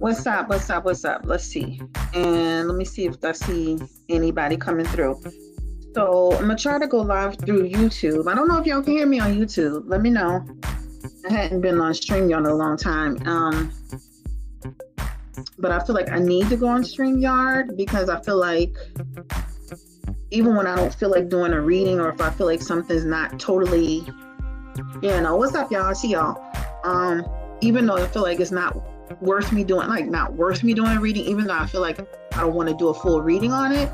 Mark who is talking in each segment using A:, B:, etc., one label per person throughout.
A: What's up? What's up? What's up? Let's see. And let me see if I see anybody coming through. So I'm gonna try to go live through YouTube. I don't know if y'all can hear me on YouTube. Let me know. I hadn't been on StreamYard in a long time. But I feel like I need to go on StreamYard because I feel like even when I don't feel like doing a reading, or if I feel like something's not totally, what's up, y'all? I see y'all. Even though I feel like it's not worth me doing a reading, even though I feel like I don't want to do a full reading on it,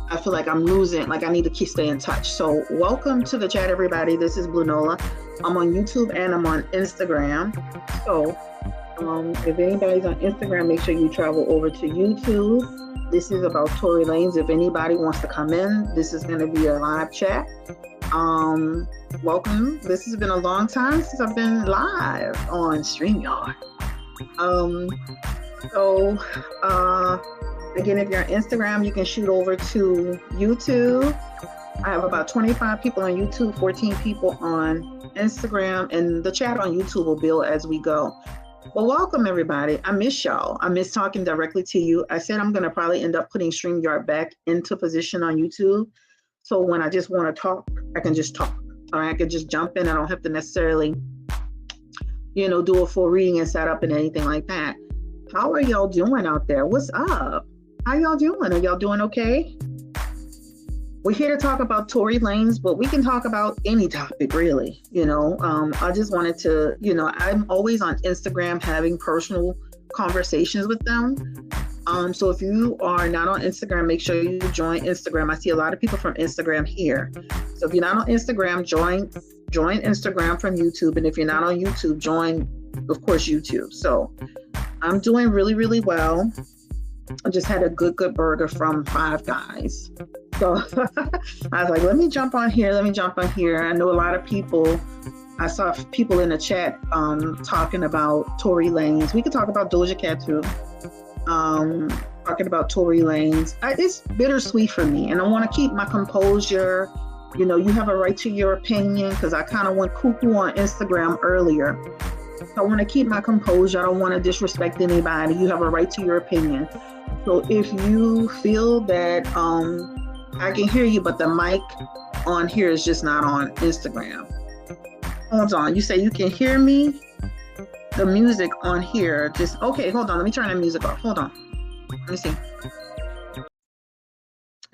A: I feel like I'm losing, like I need to stay in touch. So welcome to the chat, everybody. This is Blue Nola. I'm on YouTube and I'm on Instagram. So if anybody's on Instagram, make sure you travel over to YouTube. This is about Tory Lanez. If anybody wants to come in, this is going to be a live chat. Welcome. This has been a long time since I've been live on StreamYard. Again, if you're on Instagram, you can shoot over to YouTube. I have about 25 people on YouTube, 14 people on Instagram, and the chat on YouTube will build as we go. Well, welcome everybody. I miss y'all. I miss talking directly to you. I said I'm going to probably end up putting StreamYard back into position on YouTube. So when I just want to talk, I can just talk. Or I can just jump in. I don't have to necessarily, do a full reading and set up and anything like that. How are y'all doing out there? What's up? How y'all doing? Are y'all doing okay? We're here to talk about Tory Lanez, but we can talk about any topic, really. I just wanted to, I'm always on Instagram having personal conversations with them. So if you are not on Instagram, make sure you join Instagram. I see a lot of people from Instagram here. So if you're not on Instagram, join Instagram from YouTube. And if you're not on YouTube, join, of course, YouTube. So I'm doing really, really well. I just had a good burger from Five Guys. So I was like, let me jump on here. I know a lot of people, I saw people in the chat talking about Tory Lanez. We could talk about Doja Cat too. Talking about Tory Lanez. It's bittersweet for me, and I want to keep my composure. You have a right to your opinion, because I kind of went cuckoo on Instagram earlier. I want to keep my composure. I don't want to disrespect anybody. You have a right to your opinion. So if you feel that I can hear you, but the mic on here is just not on Instagram. Hold on. You say you can hear me? The music on here just okay. Hold on. Let me turn the music off. Hold on. Let me see.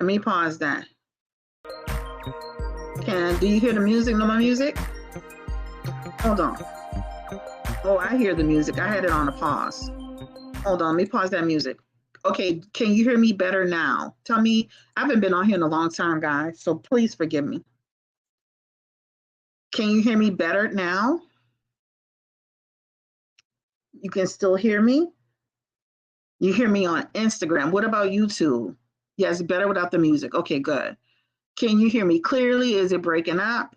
A: Let me pause that. Do you hear the music? No, my music? Hold on. Oh, I hear the music. I had it on a pause. Hold on. Let me pause that music. Okay. Can you hear me better now? Tell me. I haven't been on here in a long time, guys. So please forgive me. Can you hear me better now? You can still hear me? You hear me on Instagram. What about YouTube? Yes, better without the music. Okay, good. Can you hear me clearly? Is it breaking up?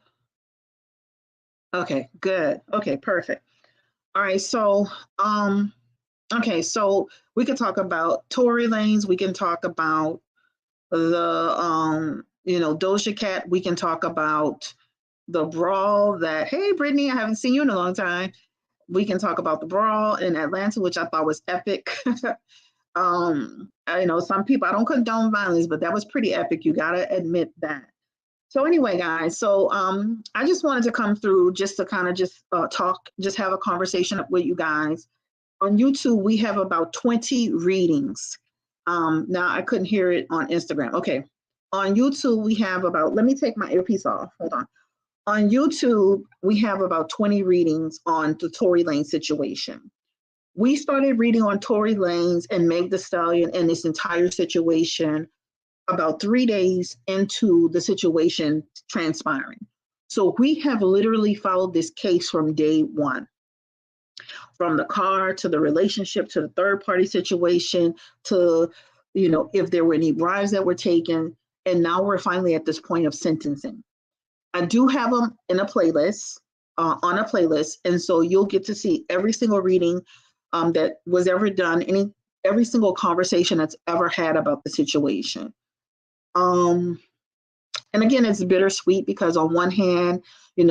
A: Okay, good. Okay, perfect. All right, so we can talk about Tory Lanez. We can talk about the Doja Cat. We can talk about the brawl that, hey Brittany, I haven't seen you in a long time. We can talk about the brawl in Atlanta, which I thought was epic. Some people, I don't condone violence, but that was pretty epic. You got to admit that. So anyway, guys, so I just wanted to come through just to kind of talk, just have a conversation with you guys. On YouTube, we have about 20 readings. Now, I couldn't hear it on Instagram. Okay. On YouTube, we have about, let me take my earpiece off. Hold on. On YouTube, we have about 20 readings on the Tory Lanez situation. We started reading on Tory Lanez and Meg Thee Stallion and this entire situation about 3 days into the situation transpiring. So we have literally followed this case from day one. From the car to the relationship to the third party situation to, if there were any bribes that were taken. And now we're finally at this point of sentencing. I do have them in a playlist, on a playlist. And so you'll get to see every single reading that was ever done, every single conversation that's ever had about the situation. And again, it's bittersweet because on one hand, you're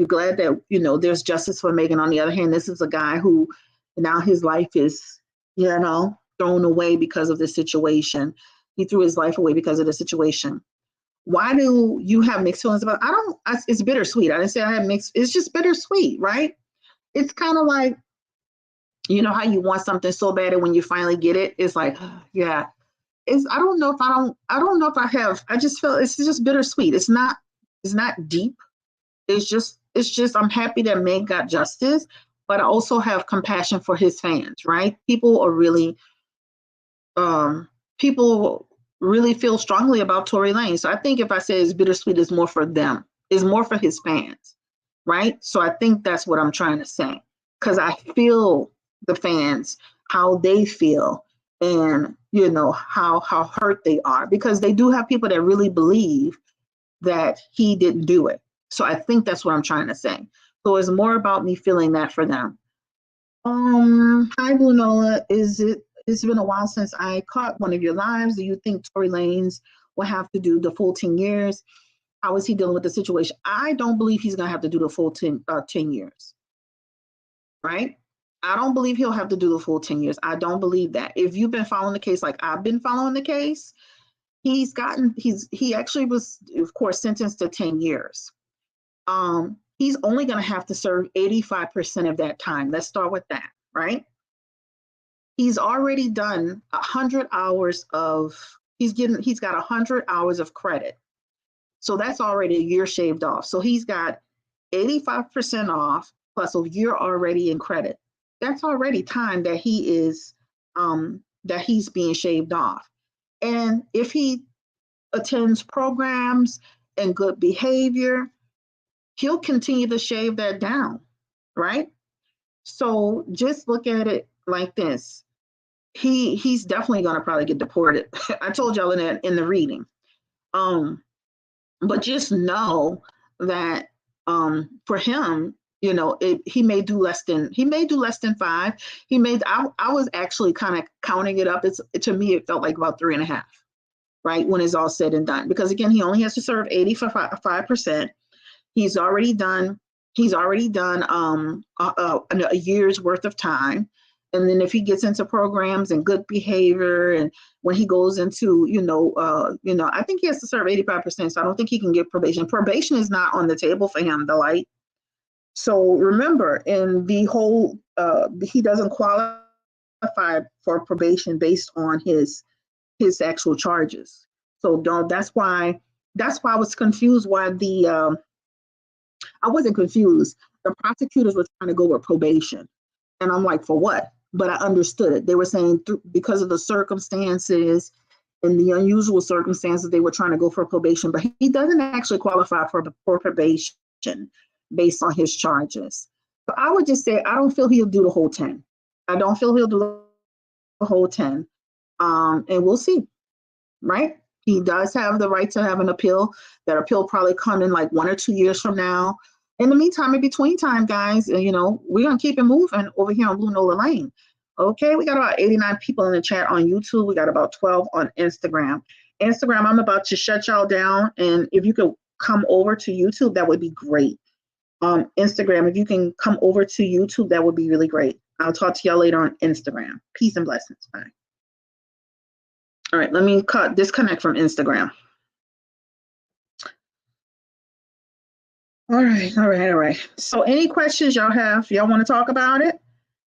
A: glad that, there's justice for Megan. On the other hand, this is a guy who Now his life is, thrown away because of the situation. He threw his life away because of the situation. Why do you have mixed feelings about? It's bittersweet. I didn't say I have mixed. It's just bittersweet, right? It's kind of like, how you want something so bad, and when you finally get it, it's like, yeah. I don't know if I have. I just feel it's just bittersweet. It's not deep. It's just I'm happy that Meg got justice, but I also have compassion for his fans, right? People really feel strongly about Tory Lanez. So I think if I say it's bittersweet, it's more for them. It's more for his fans, right? So I think that's what I'm trying to say, because I feel the fans, how they feel, and how hurt they are, because they do have people that really believe that he didn't do it. So I think that's what I'm trying to say. So it's more about me feeling that for them. Hi, Blue Nola. It's been a while since I caught one of your lives. Do you think Tory Lanez will have to do the full 10 years? How is he dealing with the situation? I don't believe he's going to have to do the full 10 years, right? I don't believe he'll have to do the full 10 years. I don't believe that. If you've been following the case like I've been following the case, he actually was, of course, sentenced to 10 years. He's only going to have to serve 85% of that time. Let's start with that, right? He's already done 100 hours he's got 100 hours of credit. So that's already a year shaved off. So he's got 85% off plus a year already in credit. That's already time that he's being shaved off. And if he attends programs and good behavior, he'll continue to shave that down, right? So just look at it like this. He's definitely going to probably get deported. I told y'all in the reading. But just know that for him, he may do less than 5. I was actually kind of counting it up. To me, it felt like about 3.5, right? When it's all said and done, because again, he only has to serve 85%. He's already done a year's worth of time. And then if he gets into programs and good behavior, and when he goes into, I think he has to serve 85%. So I don't think he can get probation. Probation is not on the table for him, the light. So remember, in the whole, he doesn't qualify for probation based on his actual charges. So that's why I was confused why I wasn't confused. The prosecutors were trying to go with probation. And I'm like, for what? But I understood it. They were saying because of the circumstances and the unusual circumstances, they were trying to go for probation. But he doesn't actually qualify for probation based on his charges. But I would just say, I don't feel he'll do the whole 10. I don't feel he'll do the whole 10. And we'll see, right? He does have the right to have an appeal. That appeal probably come in like 1 or 2 years from now. In the meantime, in between time, guys, we're going to keep it moving over here on Blue Nola Lane. Okay, we got about 89 people in the chat on YouTube. We got about 12 on Instagram. I'm about to shut y'all down. And if you could come over to YouTube, that would be great. Instagram, if you can come over to YouTube, that would be really great. I'll talk to y'all later on Instagram. Peace and blessings. Bye. All right, let me disconnect from Instagram. All right. So any questions y'all have? Y'all want to talk about it?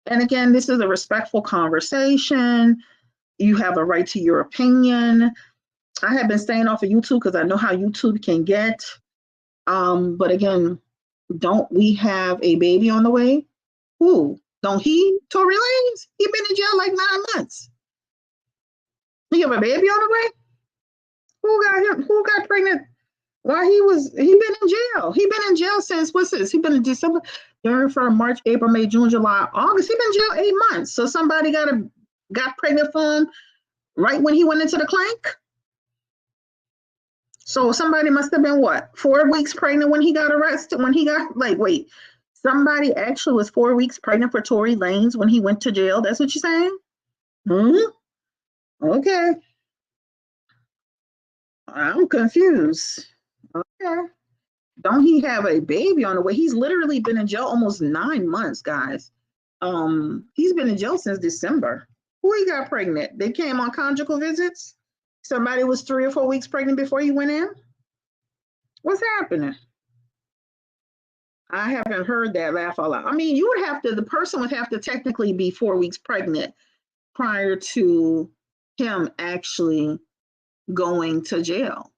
A: And again, this is a respectful conversation. You have a right to your opinion. I have been staying off of YouTube because I know how YouTube can get. But again, don't we have a baby on the way? Who? Don't he? Tory Lanez? He been in jail like 9 months. He have a baby on the way? Who got him? Who got pregnant? Why he been in jail. He been in jail since, what's this? He been in December, January, February, March, April, May, June, July, August. He been in jail 8 months. So somebody got pregnant for him right when he went into the clank. So somebody must have been 4 weeks pregnant when he got arrested, somebody actually was 4 weeks pregnant for Tory Lanez when he went to jail. That's what you're saying? Okay. I'm confused. Okay. Don't he have a baby on the way? He's literally been in jail almost 9 months, guys. He's been in jail since December. Who he got pregnant? They came on conjugal visits. Somebody was 3 or 4 weeks pregnant before he went in. What's happening? I haven't heard that laugh out loud. I mean, you would have to, the person would have to technically be 4 weeks pregnant prior to him actually going to jail.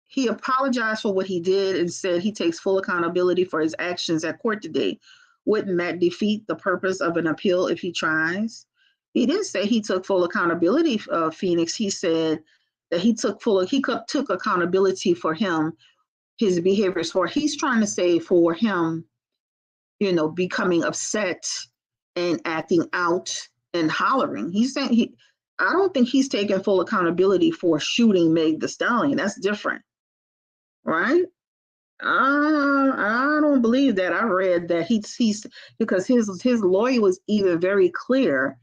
A: He apologized for what he did and said he takes full accountability for his actions at court today. Wouldn't that defeat the purpose of an appeal if he tries? He didn't say he took full accountability, Phoenix. He said that he took accountability for him, his behaviors, for he's trying to say for him, becoming upset and acting out and hollering. He's saying I don't think he's taking full accountability for shooting Meg Thee Stallion. That's different, right? I don't believe that. I read that he's because his lawyer was even very clear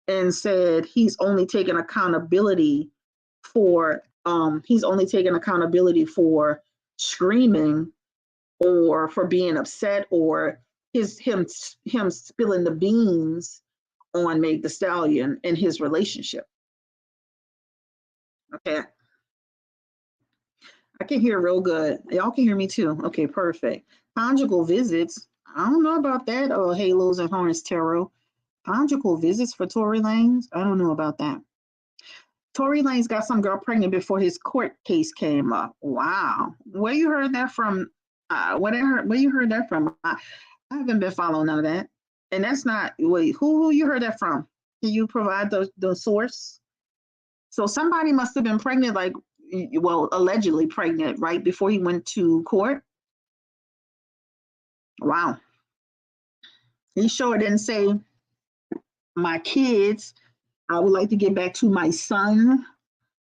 A: and said he's only taking accountability for screaming or for being upset or him spilling the beans on Meg Thee Stallion in his relationship. Okay. I can hear real good. Y'all can hear me too. Okay, perfect. Conjugal visits. I don't know about that. Oh, Halos and Horns Tarot. Conjugal visits for Tory Lanez. I don't know about that. Tory Lanez got some girl pregnant before his court case came up. Wow. Where you heard that from? Where you heard that from? I haven't been following none of that. And that's not, wait, who you heard that from? Can you provide the source? So somebody must have been pregnant, allegedly pregnant, right before he went to court. Wow. He sure didn't say, my kids, I would like to get back to my son,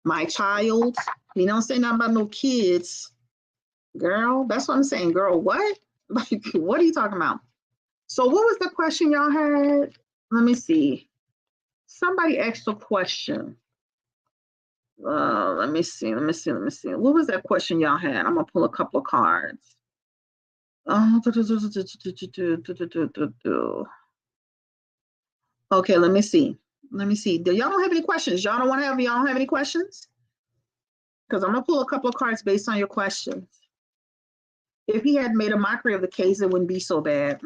A: my child. He don't say nothing about no kids. Girl, that's what I'm saying. Girl, what? Like, what are you talking about? So what was the question y'all had? Let me see. Somebody asked a question. Let me see. What was that question y'all had? I'm gonna pull a couple of cards. Okay, let me see. Do y'all don't have any questions? Y'all don't have any questions? Because I'm gonna pull a couple of cards based on your questions. If he had made a mockery of the case, it wouldn't be so bad.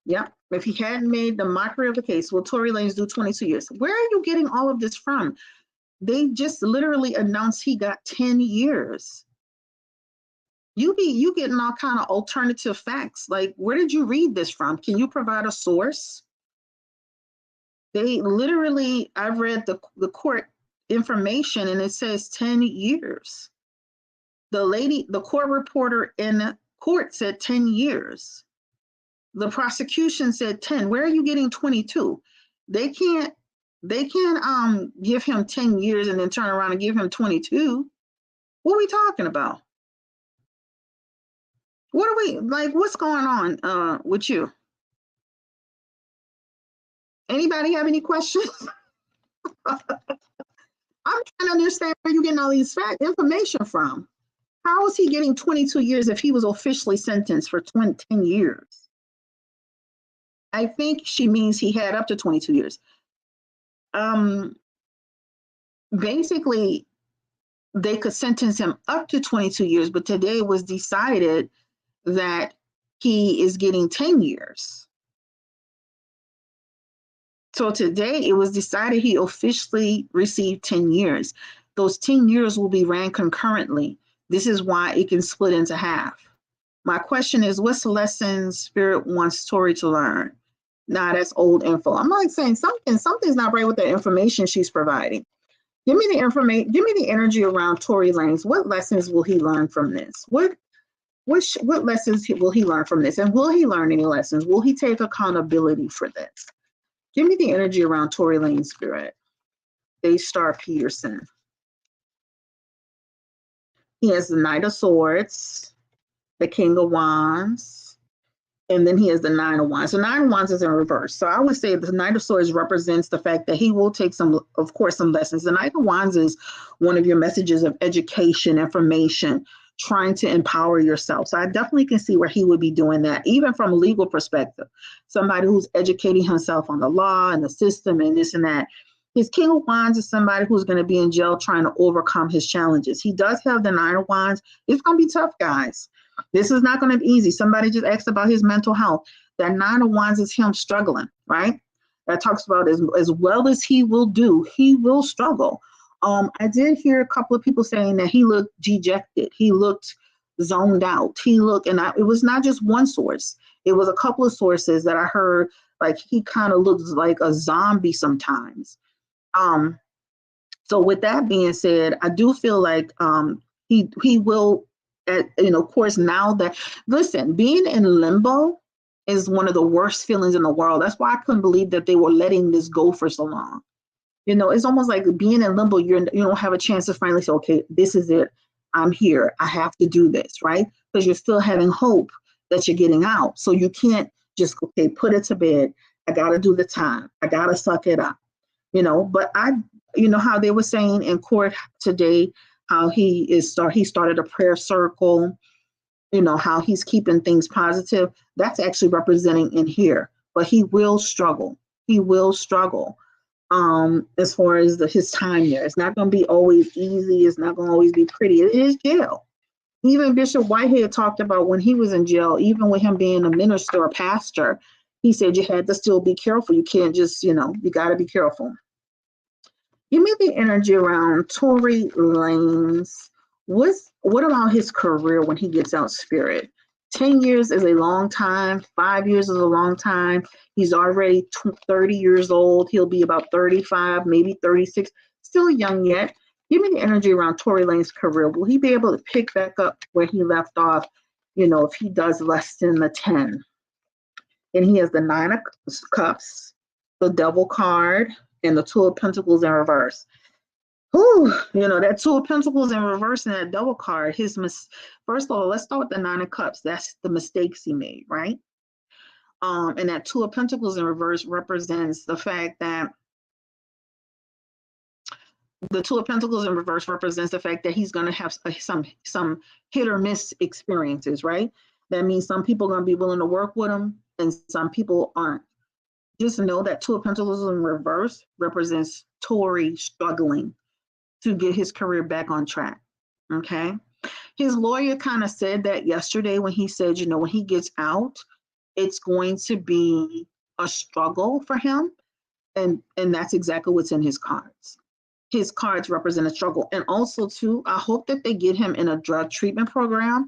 A: Yep. If he hadn't made the mockery of the case, will Tory Lanez do 22 years? Where are you getting all of this from? They just literally announced he got 10 years. You getting all kind of alternative facts. Like, where did you read this from? Can you provide a source? They literally, I've read the court information and it says 10 years. The court reporter in court said 10 years. The prosecution said 10. Where are you getting 22? They can't give him 10 years and then turn around and give him 22. What are we talking about? What's going on with you? Anybody have any questions? I'm trying to understand where you're getting all these information from. How is he getting 22 years if he was officially sentenced for 10 years? I think she means he had up to 22 years. Basically, they could sentence him up to 22 years, but today it was decided that he is getting 10 years. So today it was decided he officially received 10 years. Those 10 years will be ran concurrently. This is why it can split into half. My question is, what's the lessons Spirit wants Tory to learn? Nah, that's old info. I'm like saying something's not right with the information she's providing. Give me the information, give me the energy around Tory Lanez. What lessons will he learn from this? What lessons will he learn from this? And will he learn any lessons? Will he take accountability for this? Give me the energy around Tory Lanez, Spirit. A-Star Peterson. He has the Knight of Swords, the King of Wands, and then he has the Nine of Wands. So Nine of Wands is in reverse. So I would say the Knight of Swords represents the fact that he will take some lessons. The Knight of Wands is one of your messages of education, information, trying to empower yourself. So I definitely can see where he would be doing that, even from a legal perspective. Somebody who's educating himself on the law and the system and this and that. His King of Wands is somebody who's going to be in jail trying to overcome his challenges. He does have the Nine of Wands. It's going to be tough, guys. This is not going to be easy. Somebody just asked about his mental health. That Nine of Wands is him struggling, right? That talks about as well as he will do, he will struggle. I did hear a couple of people saying that he looked dejected. He looked zoned out. He looked, and it was not just one source. It was a couple of sources that I heard, like he kind of looks like a zombie sometimes. So with that being said, I do feel like he will, of course, now that, listen, being in limbo is one of the worst feelings in the world. That's why I couldn't believe that they were letting this go for so long. It's almost like being in limbo, you don't have a chance to finally say, okay, this is it. I'm here. I have to do this, right? Because you're still having hope that you're getting out. So you can't just, okay, put it to bed. I got to do the time. I got to suck it up, But how they were saying in court today, how he started a prayer circle, how he's keeping things positive. That's actually representing in here. But he will struggle. He will struggle. As far as his time there. It's not going to be always easy. It's not going to always be pretty. It is jail. Even Bishop Whitehead talked about when he was in jail, even with him being a minister or pastor, he said you had to still be careful. You can't just, you got to be careful. Give me the energy around Tory Lanez. What about his career when he gets out, Spirit? 10 years is a long time. 5 years is a long time. He's already 30 years old. He'll be about 35, maybe 36. Still young yet. Give me the energy around Tory Lanez's career. Will he be able to pick back up where he left off, if he does less than the 10? And he has the Nine of Cups, the Devil card, and the Two of Pentacles in reverse. Whew, that Two of Pentacles in reverse and that Devil card, first of all, let's start with the Nine of Cups. That's the mistakes he made, right? And that Two of Pentacles in reverse represents the fact that the Two of Pentacles in reverse represents the fact that he's going to have some hit or miss experiences, right? That means some people are going to be willing to work with him and some people aren't. Just know that Two of Pentacles in reverse represents Tory struggling to get his career back on track, okay? His lawyer kind of said that yesterday when he said, when he gets out, it's going to be a struggle for him, and that's exactly what's in his cards. His cards represent a struggle. And also, too, I hope that they get him in a drug treatment program,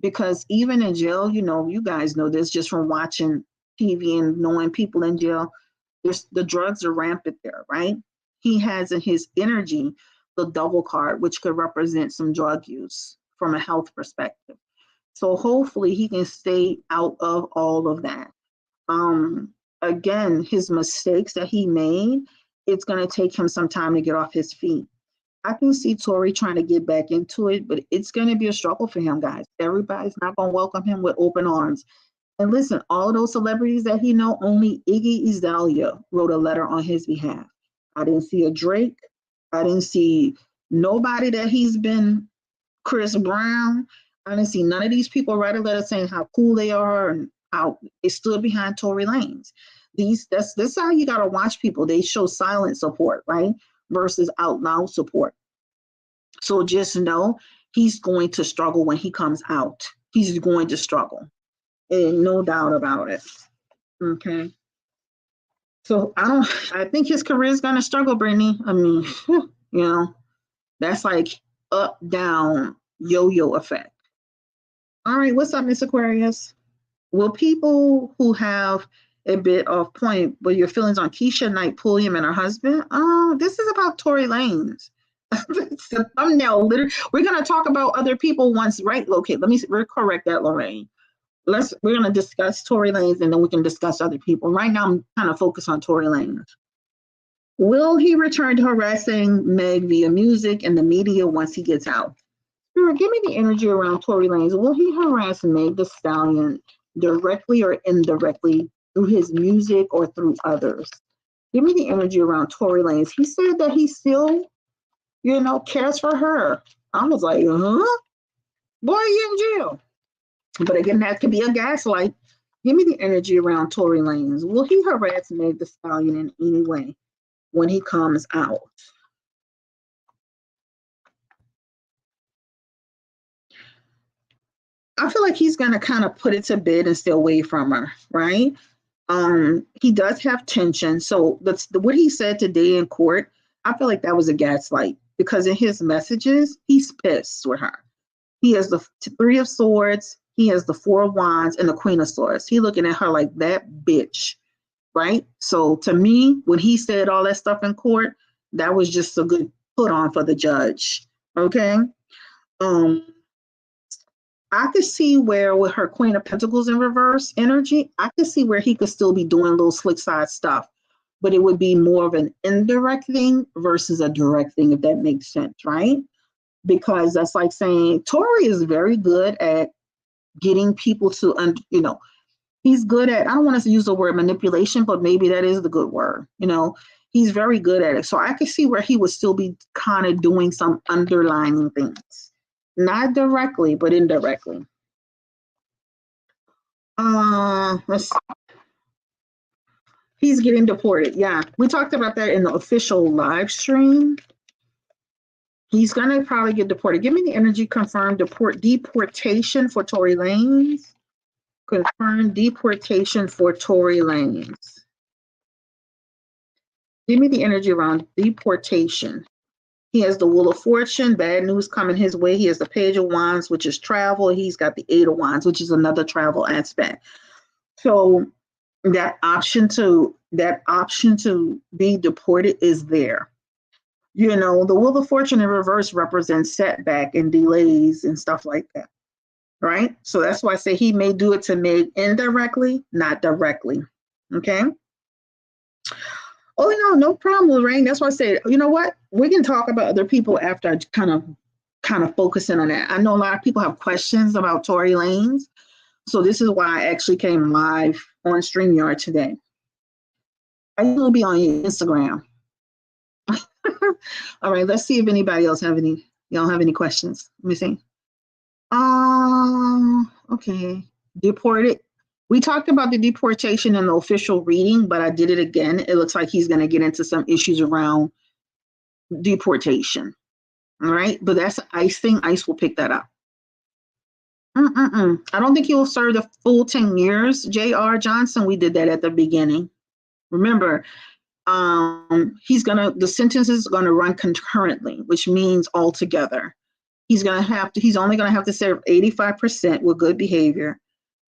A: because even in jail, you guys know this just from watching TV and knowing people in jail, the drugs are rampant there, right? He has in his energy the Devil card, which could represent some drug use from a health perspective. So hopefully he can stay out of all of that. Again, his mistakes that he made, it's going to take him some time to get off his feet. I can see Tory trying to get back into it, but it's going to be a struggle for him, guys. Everybody's not going to welcome him with open arms. And listen, all of those celebrities that he know, only Iggy Azalea wrote a letter on his behalf. I didn't see a Drake. I didn't see nobody that he's been, Chris Brown. I didn't see none of these people write a letter saying how cool they are and how they stood behind Tory Lanez. That's how you got to watch people. They show silent support, right? Versus out loud support. So just know he's going to struggle when he comes out. He's going to struggle. And no doubt about it. Okay. So I think his career is going to struggle, Brittany. I mean, that's like up, down, yo-yo effect. All right, what's up, Miss Aquarius? Will people who have a bit of point, but your feelings on Keisha Knight, Pulliam, and her husband? Oh, this is about Tory Lanez. It's the thumbnail. We're going to talk about other people once, right? Okay, let me correct that, Lorraine. We're going to discuss Tory Lanez and then we can discuss other people. Right now, I'm kind of focused on Tory Lanez. Will he return to harassing Meg via music and the media once he gets out? Spirit, give me the energy around Tory Lanez. Will he harass Meg the Stallion directly or indirectly through his music or through others? Give me the energy around Tory Lanez. He said that he still, cares for her. I was like, huh? Boy, you in jail. But again, that could be a gaslight. Give me the energy around Tory Lanez. Will he harass Meg the Stallion in any way when he comes out? I feel like he's gonna kind of put it to bed and stay away from her, right? He does have tension. So that's what he said today in court. I feel like that was a gaslight because in his messages, he's pissed with her. He has the Three of Swords, he has the Four of Wands, and the Queen of Swords. He looking at her like that bitch, right? So to me, when he said all that stuff in court, that was just a good put on for the judge. Okay. Um, I could see where with her Queen of Pentacles in reverse energy, I could see where he could still be doing little slick side stuff, but it would be more of an indirect thing versus a direct thing, if that makes sense, right? Because that's like saying Tory is very good at getting people to, he's good at, I don't want to use the word manipulation, but maybe that is the good word. He's very good at it. So I could see where he would still be kind of doing some underlining things, not directly, but indirectly. Let's see. He's getting deported. Yeah, we talked about that in the official live stream. He's gonna probably get deported. Give me the energy confirmed deportation for Tory Lanez. Confirmed deportation for Tory Lanez. Give me the energy around deportation. He has the Wheel of Fortune, bad news coming his way. He has the Page of Wands, which is travel. He's got the Eight of Wands, which is another travel aspect. So that option to be deported is there. The Wheel of Fortune in reverse represents setback and delays and stuff like that. Right? So that's why I say he may do it to Meg indirectly, not directly. Okay. Oh no problem, Lorraine. That's why I said, you know what? We can talk about other people after I kind of focus in on that. I know a lot of people have questions about Tory Lanez. So this is why I actually came live on StreamYard today. I will be on Instagram. All right, let's see if anybody else y'all have any questions. Let me see. Okay. Deported. We talked about the deportation in the official reading, but I did it again. It looks like he's going to get into some issues around deportation. All right, but that's the ICE thing. ICE will pick that up. I don't think he will serve the full 10 years. J.R. Johnson, we did that at the beginning. Remember, the sentence is gonna run concurrently, which means altogether. He's only gonna have to serve 85% with good behavior,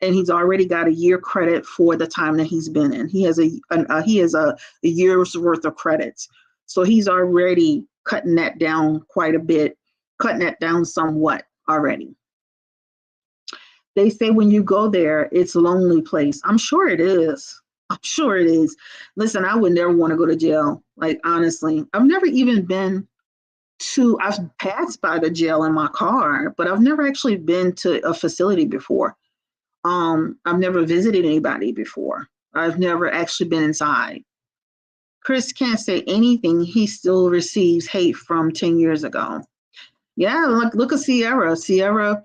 A: and he's already got a year credit for the time that he's been in. He has a year's worth of credits, so he's already cutting that down quite a bit, cutting that down somewhat already. They say when you go there, it's a lonely place. I'm sure it is. Listen, I would never want to go to jail. Like, honestly, I've never even been I've passed by the jail in my car, but I've never actually been to a facility before. I've never visited anybody before. I've never actually been inside. Chris can't say anything. He still receives hate from 10 years ago. Yeah, look at Sierra. Sierra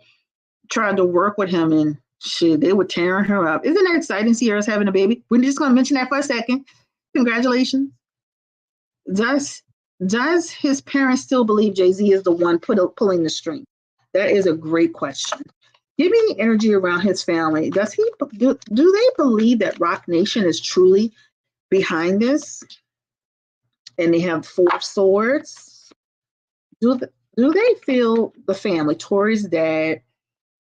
A: tried to work with him and shit, they were tearing her up. Isn't that exciting? Sierra's having a baby. We're just going to mention that for a second. Congratulations. Does his parents still believe Jay-Z is the one pulling the string? That is a great question. Give me the energy around his family. Do they believe that Roc Nation is truly behind this? And they have Four Swords. Do they feel the family, Tory's dad,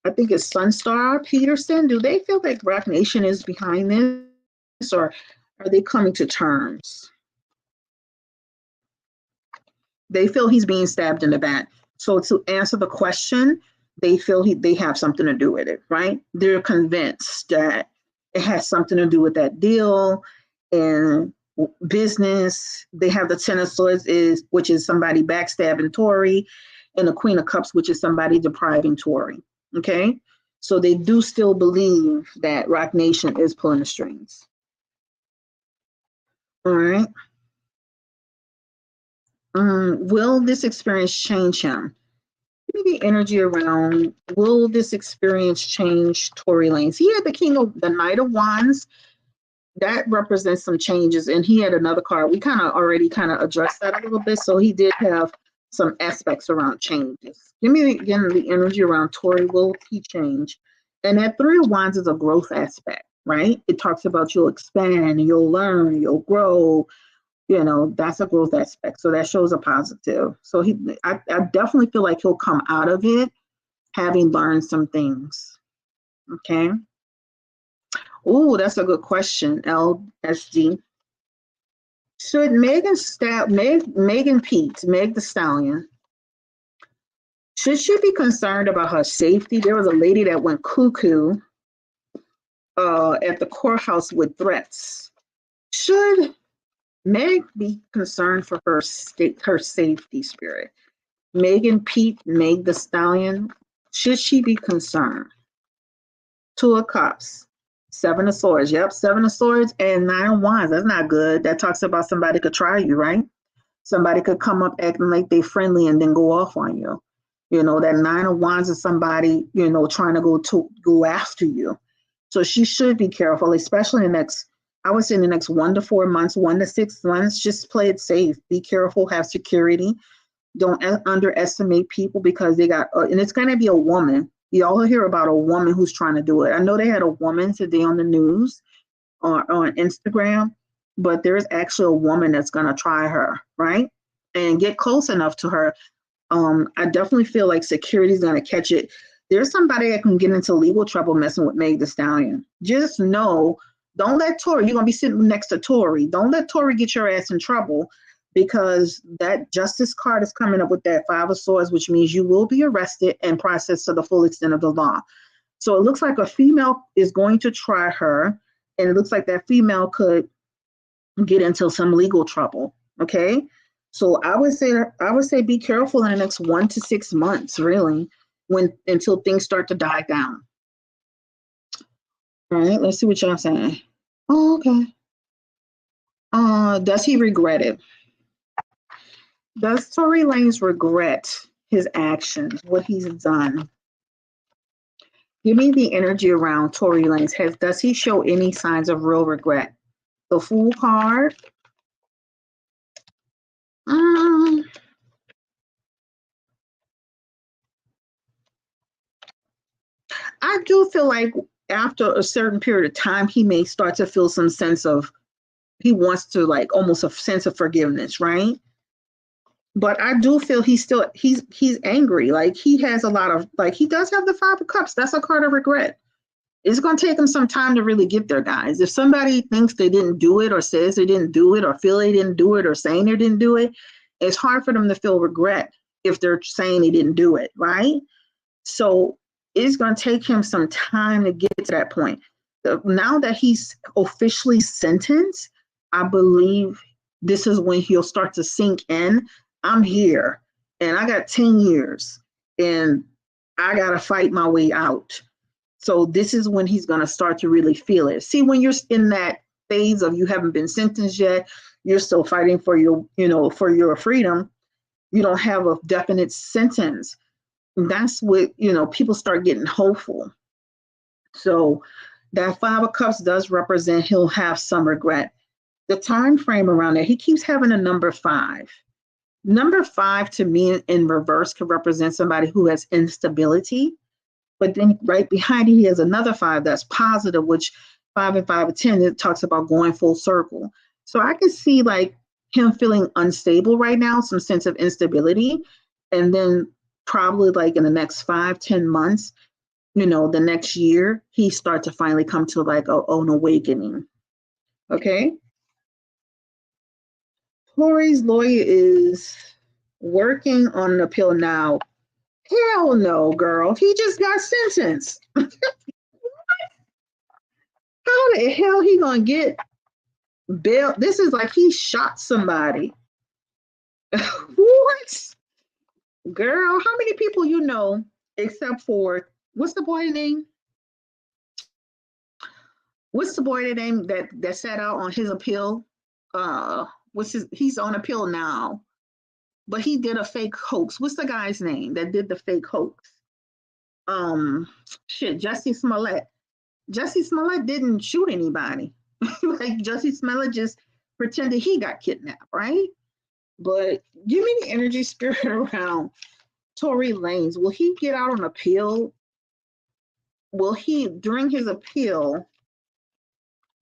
A: I think it's Sunstar Peterson. Do they feel like Roc Nation is behind this, or are they coming to terms? They feel he's being stabbed in the back. So to answer the question, they feel they have something to do with it, right? They're convinced that it has something to do with that deal and business. They have the Ten of Swords, which is somebody backstabbing Tory, and the Queen of Cups, which is somebody depriving Tory. Okay, so they do still believe that Roc Nation is pulling the strings. All right. Will this experience change him? Give me the energy around, will this experience change Tory Lanez? He had the Knight of Wands. That represents some changes, and he had another card. We already addressed that a little bit, so he did have some aspects around changes. Give me again the energy around Tory. Will he change? And that Three of Wands is a growth aspect, right? It talks about you'll expand, you'll learn, you'll grow. That's a growth aspect. So that shows a positive. So I definitely feel like he'll come out of it having learned some things. Okay. Oh, that's a good question, LSG. Should Meg the Stallion, should she be concerned about her safety? There was a lady that went cuckoo at the courthouse with threats. Should Meg be concerned for her safety, spirit? Meg the Stallion, should she be concerned? Two of Cups, Seven of Swords. Yep, Seven of Swords and Nine of Wands. That's not good. That talks about somebody could try you, right? Somebody could come up acting like they friendly and then go off on you. That Nine of Wands is somebody, trying to go after you. So she should be careful, especially in the next, I would say in the next 1 to 4 months, 1 to 6 months. Just play it safe. Be careful, have security. Don't underestimate people because they got, and it's going to be a woman. Y'all hear about a woman who's trying to do it. I know they had a woman today on the news on Instagram, but there's actually a woman that's going to try her, right? And get close enough to her. I definitely feel like security is going to catch it. There's somebody that can get into legal trouble messing with Meg the Stallion. Just know, don't let Tory, you're going to be sitting next to Tory. Don't let Tory get your ass in trouble because that justice card is coming up with that Five of Swords, which means you will be arrested and processed to the full extent of the law. So it looks like a female is going to try her, and it looks like that female could get into some legal trouble. Okay. So I would say be careful in the next 1 to 6 months, really, until things start to die down. All right, let's see what y'all saying. Oh, okay. Does he regret it? Does Tory Lanez regret his actions, what he's done? Give me the energy around Tory Lanez. Does he show any signs of real regret? The Fool card. I do feel like after a certain period of time, he may start to feel some sense of, he wants to almost a sense of forgiveness, right? But I do feel he's angry. He has a lot of, he does have the Five of Cups. That's a card of regret. It's going to take him some time to really get there, guys. If somebody thinks they didn't do it or says they didn't do it or feel they didn't do it or saying they didn't do it, it's hard for them to feel regret if they're saying they didn't do it, right? So it's going to take him some time to get to that point. Now that he's officially sentenced, I believe this is when he'll start to sink in. I'm here and I got 10 years and I got to fight my way out. So this is when he's going to start to really feel it. See, when you're in that phase of you haven't been sentenced yet, you're still fighting for your, for your freedom. You don't have a definite sentence. That's what, people start getting hopeful. So that Five of Cups does represent he'll have some regret. The time frame around that, he keeps having a number 5. Number 5 to me in reverse could represent somebody who has instability. But then right behind it, he has another 5 that's positive, which 5 and 5 of 10, it talks about going full circle. So I can see him feeling unstable right now, some sense of instability. And then probably in the next 5-10 months, the next year, he start to finally come to an awakening. Okay. Tory's lawyer is working on an appeal now. Hell no, girl. He just got sentenced. How the hell he gonna get bail? This is he shot somebody. What? Girl, how many people except for, what's the boy name? What's the boy name that sat out on his appeal? He's on appeal now. but he did a fake hoax. What's the guy's name that did the fake hoax? Shit, Jesse Smollett. Jesse Smollett didn't shoot anybody. Like Jesse Smollett just pretended he got kidnapped, right? But give me the energy spirit around Tory Lanez. Will he get out on appeal? Will he, during his appeal,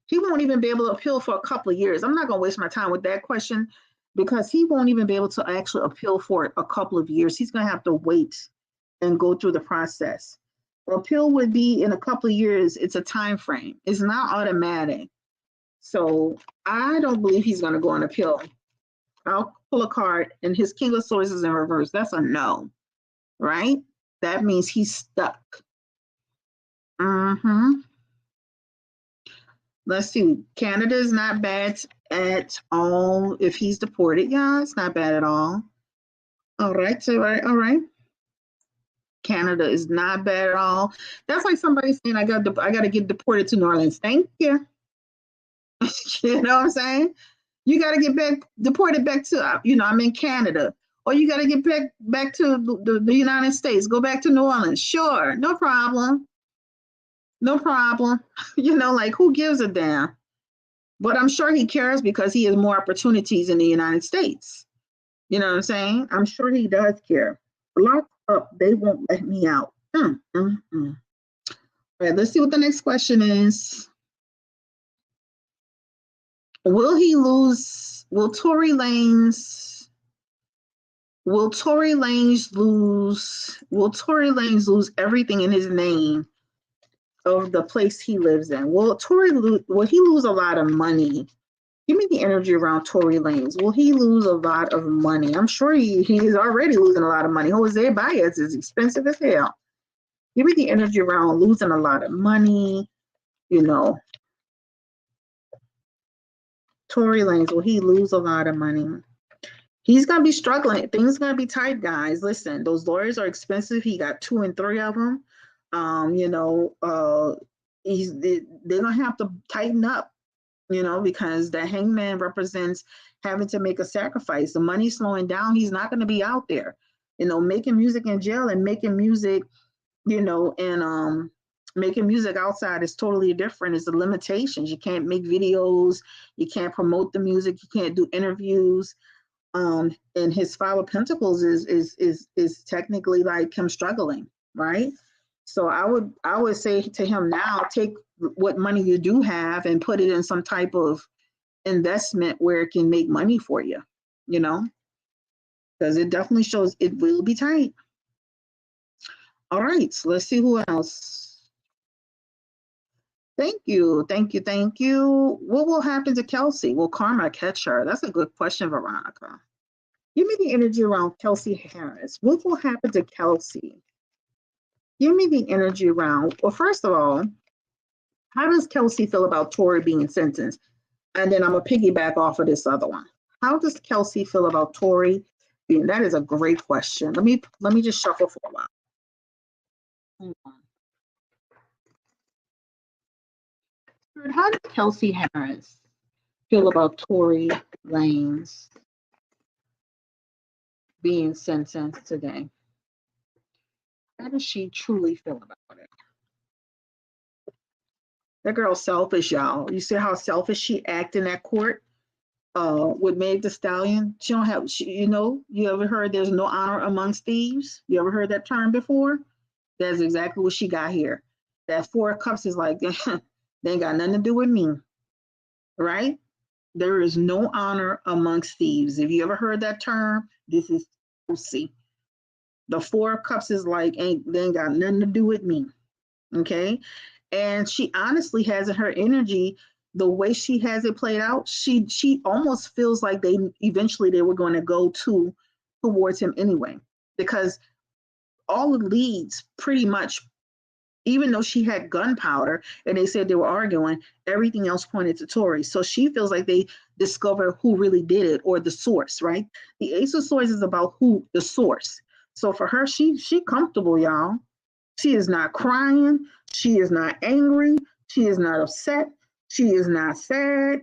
A: he won't even be able to appeal for a couple of years. I'm not going to waste my time with that question because he won't even be able to actually appeal for a couple of years. He's going to have to wait and go through the process. The appeal would be in a couple of years. It's a time frame. It's not automatic. So I don't believe he's going to go on appeal. I'll pull a card, and his King of Swords is in reverse. That's a no, right? That means he's stuck. Let's see. Canada is not bad at all if he's deported. Yeah, it's not bad at all. All right. All right. Canada is not bad at all. That's like somebody saying I got to get deported to New Orleans. Thank you. You know what I'm saying? You got to get deported back to, I'm in Canada. Or you got to get back to the United States. Go back to New Orleans. Sure, no problem. No problem. Like who gives a damn? But I'm sure he cares because he has more opportunities in the United States. You know what I'm saying? I'm sure he does care. Locked up, they won't let me out. All right, let's see what the next question is. Will he lose? Will Tory Lanez lose everything in his name of the place he lives in? Will he lose a lot of money? Give me the energy around Tory Lanez. Will he lose a lot of money? I'm sure he is already losing a lot of money. Jose Baez is expensive as hell. Give me the energy around losing a lot of money. Tory Lanez, will he lose a lot of money? He's going to be struggling. Things going to be tight, guys. Listen, those lawyers are expensive. He got 2 and 3 of them. They're going to have to tighten up, because the hangman represents having to make a sacrifice. The money's slowing down. He's not going to be out there, making music in jail and making music, and making music outside is totally different. It's the limitations. You can't make videos. You can't promote the music. You can't do interviews. And his 5 of Pentacles is technically like him struggling, right? So I would say to him now, take what money you do have and put it in some type of investment where it can make money for you, because it definitely shows it will be tight. All right, so let's see who else. Thank you. What will happen to Kelsey? Will karma catch her? That's a good question, Veronica. Give me the energy around Kelsey Harris. What will happen to Kelsey? Give me the energy around, well, first of all, how does Kelsey feel about Tory being sentenced? And then I'm going to piggyback off of this other one. How does Kelsey feel about Tory being? That is a great question. Let me just shuffle for a while. Hold on. How does Kelsey Harris feel about Tory Lanez being sentenced today? How does she truly feel about it? That girl's selfish, y'all. You see how selfish she acted in that court with Meg Thee Stallion? She don't have, you ever heard there's no honor amongst thieves? You ever heard that term before? That's exactly what she got here. That 4 of Cups is like, they ain't got nothing to do with me, right? There is no honor amongst thieves. If you ever heard that term, this is see. The 4 of Cups is like, they ain't got nothing to do with me, okay? And she honestly has in her energy, the way she has it played out, she almost feels like they were going to go towards him anyway, because all the leads pretty much, even though she had gunpowder and they said they were arguing, everything else pointed to Tory. So she feels like they discovered who really did it, or the source, right? The Ace of Swords is about who the source. So for her, she comfortable, y'all. She is not crying. She is not angry. She is not upset. She is not sad.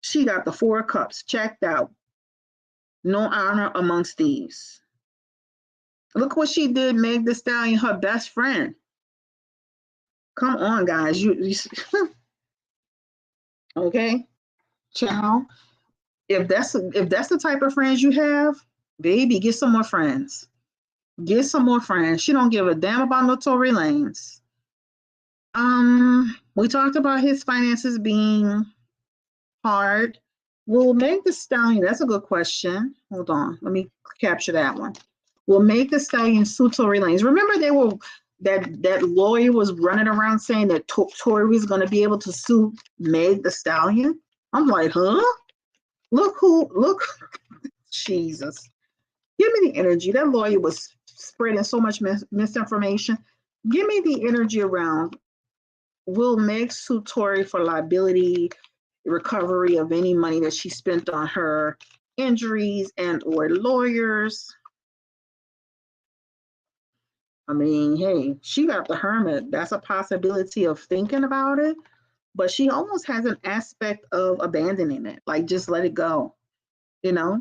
A: She got the 4 of Cups checked out. No honor amongst thieves. Look what she did, Meg Thee Stallion, her best friend. Come on, guys. You okay? Child. If that's the type of friends you have, baby, get some more friends. Get some more friends. She don't give a damn about no Tory Lanez. We talked about his finances being hard. Will Meg Thee Stallion, that's a good question. Hold on, let me capture that one. Will Meg Thee Stallion sue Tory Lanez? Remember that lawyer was running around saying that Tory was going to be able to sue Meg Thee Stallion? I'm like, huh? Look, Jesus. Give me the energy. That lawyer was spreading so much misinformation. Give me the energy around, will Meg sue Tory for liability, recovery of any money that she spent on her injuries and or lawyers? I mean, hey, she got the hermit. That's a possibility of thinking about it, but she almost has an aspect of abandoning it. Like, just let it go, you know?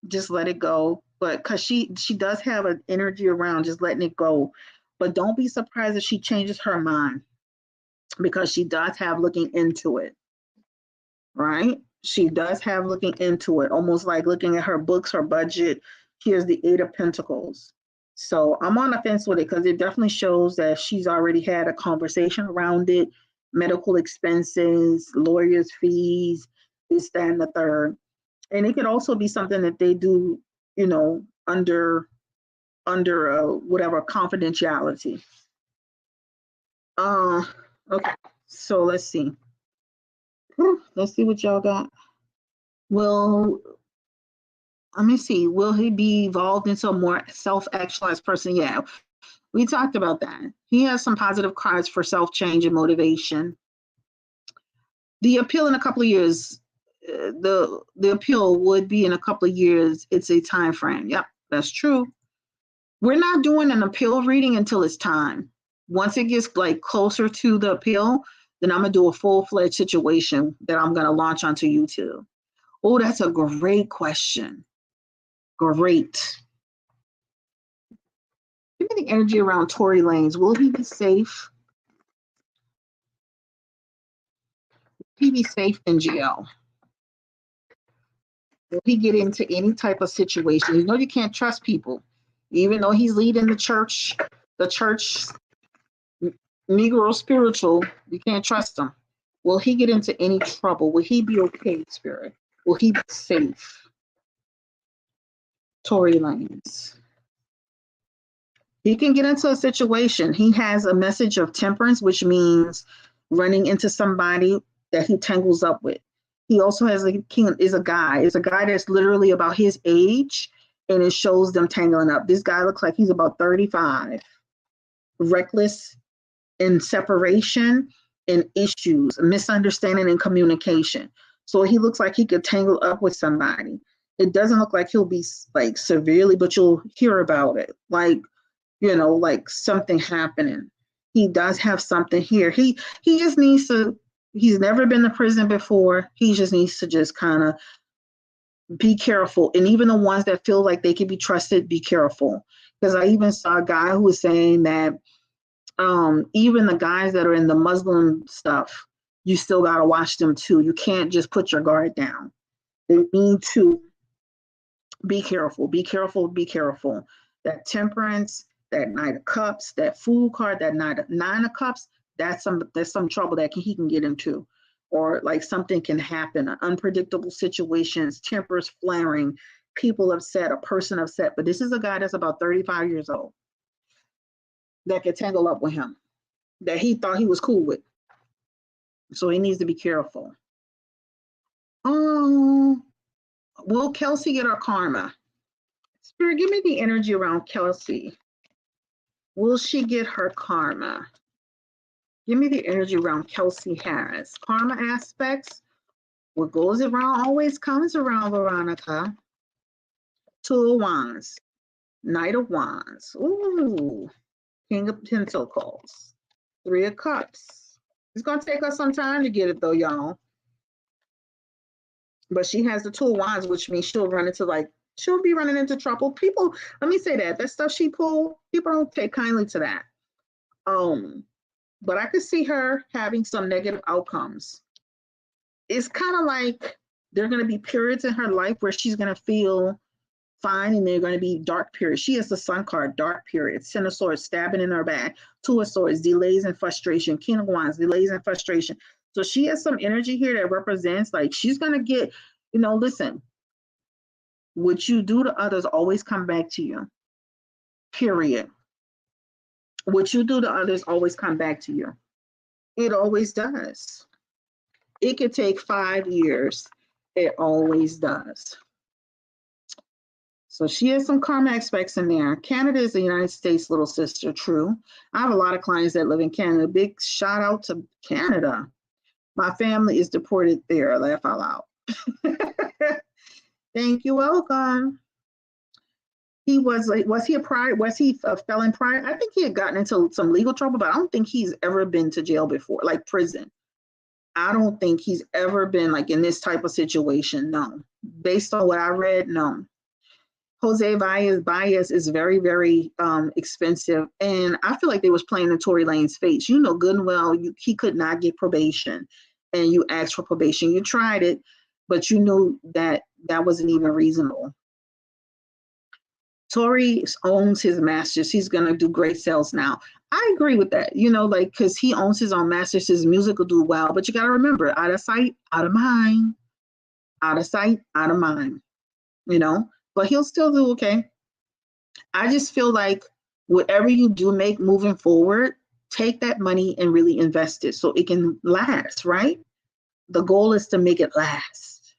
A: Just let it go. But because she does have an energy around just letting it go. But don't be surprised if she changes her mind, because she does have looking into it, right? She does have looking into it, almost like looking at her books, her budget. Here's the Eight of Pentacles. So I'm on the fence with it because it definitely shows that she's already had a conversation around it, medical expenses, lawyers' fees, this, that, and the third. And it could also be something that they do, under whatever confidentiality. Okay, so let's see. Let's see what y'all got. Let me see. Will he be evolved into a more self-actualized person? Yeah, we talked about that. He has some positive cards for self-change and motivation. The appeal in a couple of years, the appeal would be in a couple of years. It's a time frame. Yep, that's true. We're not doing an appeal reading until it's time. Once it gets like closer to the appeal, then I'm gonna do a full-fledged situation that I'm gonna launch onto YouTube. Oh, that's a great question. Great. Give me the energy around Tory Lanez. Will he be safe? Will he be safe in jail? Will he get into any type of situation? You know you can't trust people. Even though he's leading the church Negro spiritual, you can't trust him. Will he get into any trouble? Will he be okay, Spirit? Will he be safe? Tory Lanez. He can get into a situation. He has a message of temperance, which means running into somebody that he tangles up with. He also has is a guy that's literally about his age, and it shows them tangling up. This guy looks like he's about 35, reckless in separation and issues, misunderstanding and communication. So he looks like he could tangle up with somebody. It doesn't look like he'll be like severely, but you'll hear about it. Like something happening. He does have something here. He just needs to, he's never been to prison before. He just needs to just kind of be careful. And even the ones that feel like they can be trusted, be careful. Because I even saw a guy who was saying that even the guys that are in the Muslim stuff, you still got to watch them too. You can't just put your guard down. They need to be careful, be careful, be careful. That temperance, that Knight of Cups, that Fool card, that Nine of Cups, there's some trouble that he can get into. Or like something can happen, unpredictable situations, tempers flaring, people upset, a person upset. But this is a guy that's about 35 years old that could tangle up with him, that he thought he was cool with. So he needs to be careful. Will Kelsey get her karma? Spirit, give me the energy around Kelsey. Will she get her karma? Give me the energy around Kelsey Harris. Karma aspects. What goes around always comes around, Veronica. Two of Wands. Knight of Wands. Ooh. King of Pentacles. Three of Cups. It's going to take us some time to get it, though, y'all. But she has the Two of Wands, which means she'll run into, like, She'll be running into trouble. People, let me say that stuff she pulled, people don't take kindly to that. But I could see her having some negative outcomes. It's kind of like there are going to be periods in her life where she's going to feel fine, and they're going to be dark periods. She has the sun card, dark periods. Ten of Swords, stabbing in her back. Two of Swords, delays and frustration. King of Wands, delays and frustration. So she has some energy here that represents like she's going to get, listen, what you do to others always come back to you. Period. What you do to others always come back to you. It always does. It could take 5 years. It always does. So she has some karma aspects in there. Canada is the United States' little sister, true. I have a lot of clients that live in Canada. Big shout out to Canada. My family is deported there. Laugh out loud. Thank you, welcome. He was he a prior? Was he a felon prior? I think he had gotten into some legal trouble, but I don't think he's ever been to jail before, like prison. I don't think he's ever been like in this type of situation. No, based on what I read, no. Jose Baez is very, very expensive, and I feel like they was playing in Tory Lanez face. You know good and well he could not get probation, and you asked for probation. You tried it, but you knew that wasn't even reasonable. Tory owns his masters. He's going to do great sales now. I agree with that, because he owns his own masters. His music will do well, but you got to remember, out of sight, out of mind. Out of sight, out of mind, but he'll still do okay. I just feel like whatever you do make moving forward, take that money and really invest it so it can last, right? The goal is to make it last.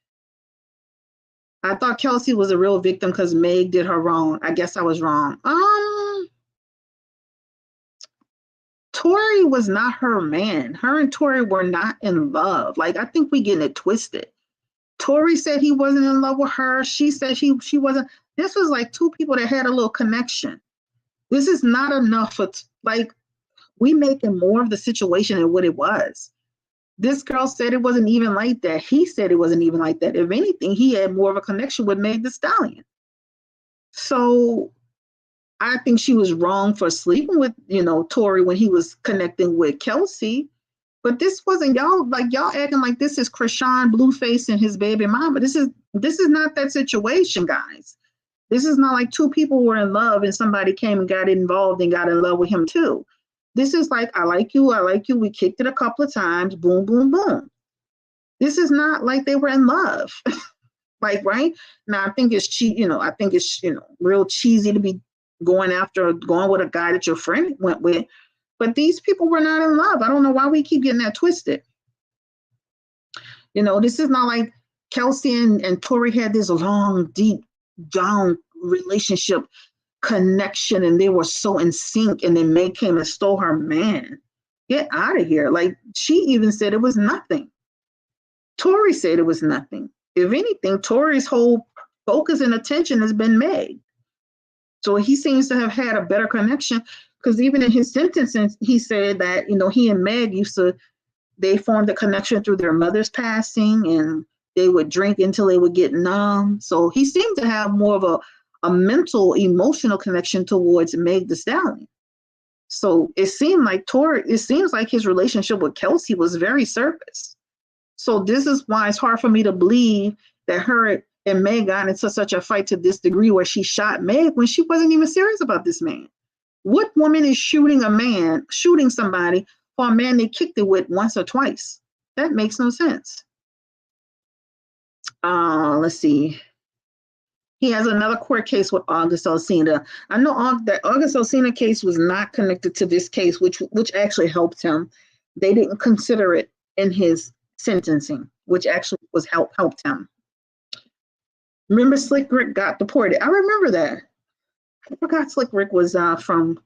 A: I thought Kelsey was a real victim because Meg did her wrong. I guess I was wrong. Tory was not her man. Her and Tory were not in love. Like, I think we getting it twisted. Tory said he wasn't in love with her. She said she wasn't. This was like two people that had a little connection. This is not enough for, we making more of the situation than what it was. This girl said it wasn't even like that. He said it wasn't even like that. If anything, he had more of a connection with Meg Thee Stallion. So I think she was wrong for sleeping with, Tory when he was connecting with Kelsey. But this wasn't y'all acting like this is Krishan Blueface and his baby mama. This is not that situation, guys. This is not like two people were in love and somebody came and got involved and got in love with him too. This is like, I like you. We kicked it a couple of times, boom, boom, boom. This is not like they were in love. Right? Now I think it's real cheesy to be going with a guy that your friend went with. But these people were not in love. I don't know why we keep getting that twisted. This is not like Kelsey and Tory had this long, deep down relationship connection and they were so in sync, and then Meg came and stole her man. Get out of here. Like, she even said it was nothing. Tory said it was nothing. If anything, Tory's whole focus and attention has been Meg. So he seems to have had a better connection, because even in his sentencing, he said that, he and Meg they formed a connection through their mother's passing, and they would drink until they would get numb. So he seemed to have more of a mental, emotional connection towards Meg Thee Stallion. So it seems like his relationship with Kelsey was very surface. So this is why it's hard for me to believe that her and Meg got into such a fight to this degree where she shot Meg when she wasn't even serious about this man. What woman is shooting somebody for a man they kicked it with once or twice? That makes no sense. Let's see. He has another court case with August Alsina. I know that August Alsina case was not connected to this case, which actually helped him. They didn't consider it in his sentencing, which actually helped him. Remember Slick Rick got deported? I remember that. I forgot Slick Rick was from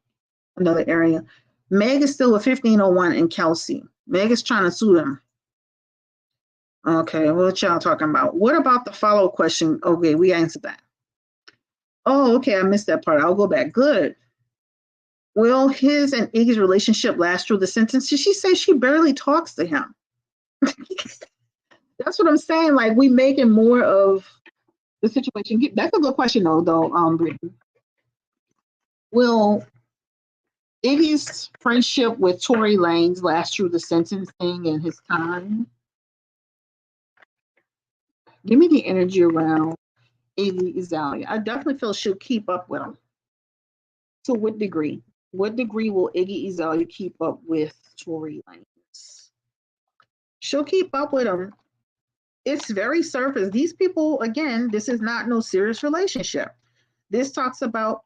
A: another area. Meg is still with 1501 in Kelsey. Meg is trying to sue him. Okay, what y'all talking about? What about the follow-up question? Okay, we answered that. Oh, okay, I missed that part. I'll go back. Good. Will his and Iggy's relationship last through the sentence? She says she barely talks to him. That's what I'm saying. Like, we making more of the situation. That's a good question, though. Brittany. Will Iggy's friendship with Tory Lanez last through the sentencing and his time? Give me the energy around Iggy Azalea. I definitely feel she'll keep up with him. To what degree? What degree will Iggy Azalea keep up with Tory Lanez? She'll keep up with him. It's very surface. These people, again, this is not no serious relationship. This talks about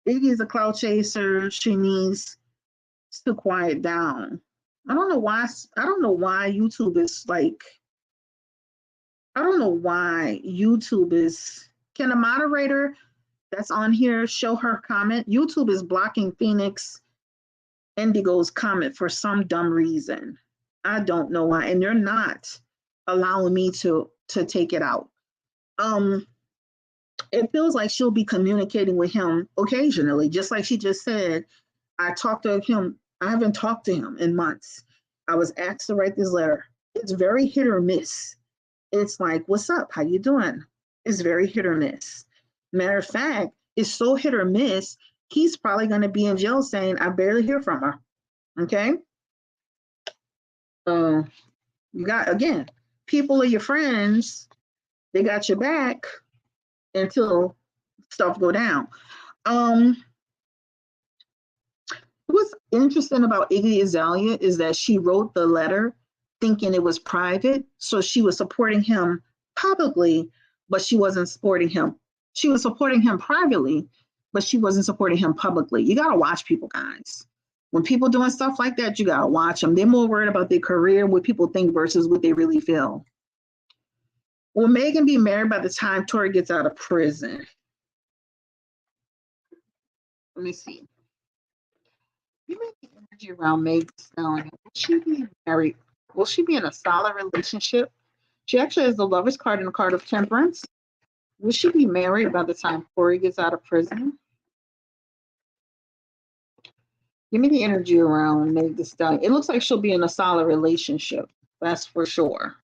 A: Iggy's a cloud chaser. She needs to quiet down. I don't know why. I don't know why YouTube is like. I don't know why YouTube is. Can a moderator that's on here show her comment? YouTube is blocking Phoenix Indigo's comment for some dumb reason. I don't know why, and they're not allowing me to take it out. It feels like she'll be communicating with him occasionally, just like she just said. I talked to him. I haven't talked to him in months. I was asked to write this letter. It's very hit or miss. It's like, what's up? How you doing? It's very hit or miss. Matter of fact, it's so hit or miss, he's probably going to be in jail saying, I barely hear from her. Okay? You got, again, people are your friends. They got your back until stuff go down. What's interesting about Iggy Azalea is that she wrote the letter thinking it was private. So she was supporting him publicly, but she wasn't supporting him. She was supporting him privately, but she wasn't supporting him publicly. You got to watch people, guys. When people doing stuff like that, you got to watch them. They're more worried about their career, what people think versus what they really feel. Will Megan be married by the time Tory gets out of prison? Let me see. You make the energy around Meg Stallion. Will she be married? Will she be in a solid relationship? She actually has the Lover's card and the card of Temperance. Will she be married by the time Corey gets out of prison? Give me the energy around Meg Thee Stallion. It looks like she'll be in a solid relationship. That's for sure.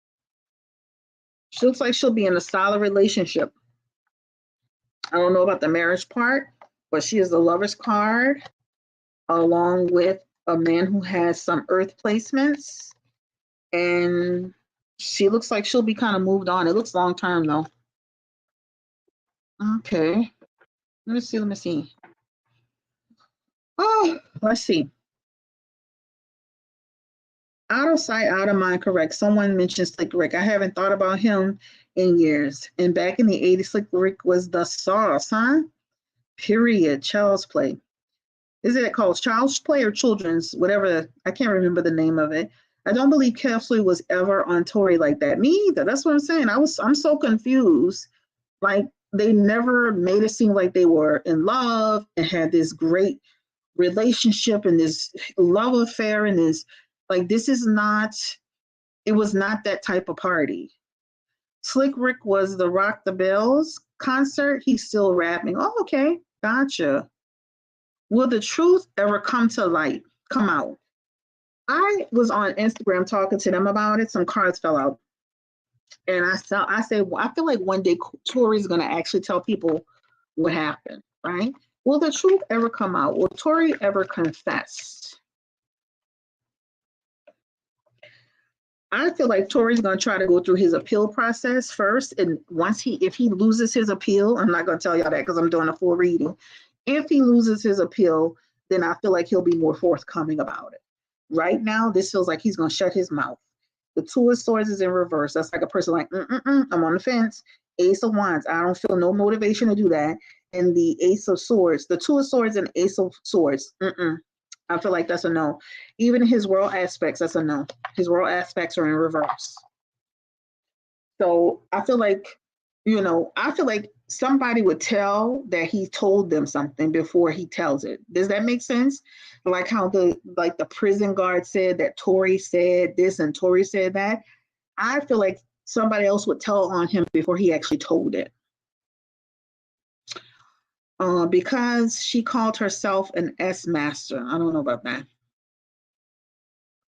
A: She looks like she'll be in a solid relationship. I don't know about the marriage part, but she has the Lover's card along with a man who has some earth placements. And she looks like she'll be kind of moved on. It looks long term though. Okay. Let me see. Oh, let's see. Out of sight, out of mind, correct. Someone mentioned Slick Rick. I haven't thought about him in years. And back in the 80s, Slick Rick was the sauce, huh? Period. Child's Play. Is it called Child's Play or Children's? Whatever. I can't remember the name of it. I don't believe Kesley was ever on Tory like that. Me either. That's what I'm saying. I'm so confused. Like they never made it seem like they were in love and had this great relationship and this love affair and this like this is not it was not that type of party. Slick Rick was the Rock the Bells concert. He's still rapping. Oh, okay. Gotcha. Will the truth ever come to light? Come out. I was on Instagram talking to them about it. Some cards fell out. And I said, well, I feel like one day Tory's going to actually tell people what happened, right? Will the truth ever come out? Will Tory ever confess? I feel like Tory's going to try to go through his appeal process first. And if he loses his appeal, I'm not going to tell y'all that because I'm doing a full reading. If he loses his appeal, then I feel like he'll be more forthcoming about it. Right now, this feels like he's going to shut his mouth. The Two of Swords is in reverse. That's like a person like, I'm on the fence. Ace of Wands, I don't feel no motivation to do that. And the Ace of Swords, the Two of Swords and Ace of Swords, I feel like that's a no. Even his world aspects, that's a no. His world aspects are in reverse. So I feel like, somebody would tell that he told them something before he tells it. Does that make sense? Like how the prison guard said that Tory said this and Tory said that. I feel like somebody else would tell on him before he actually told it. Because she called herself an S master. I don't know about that.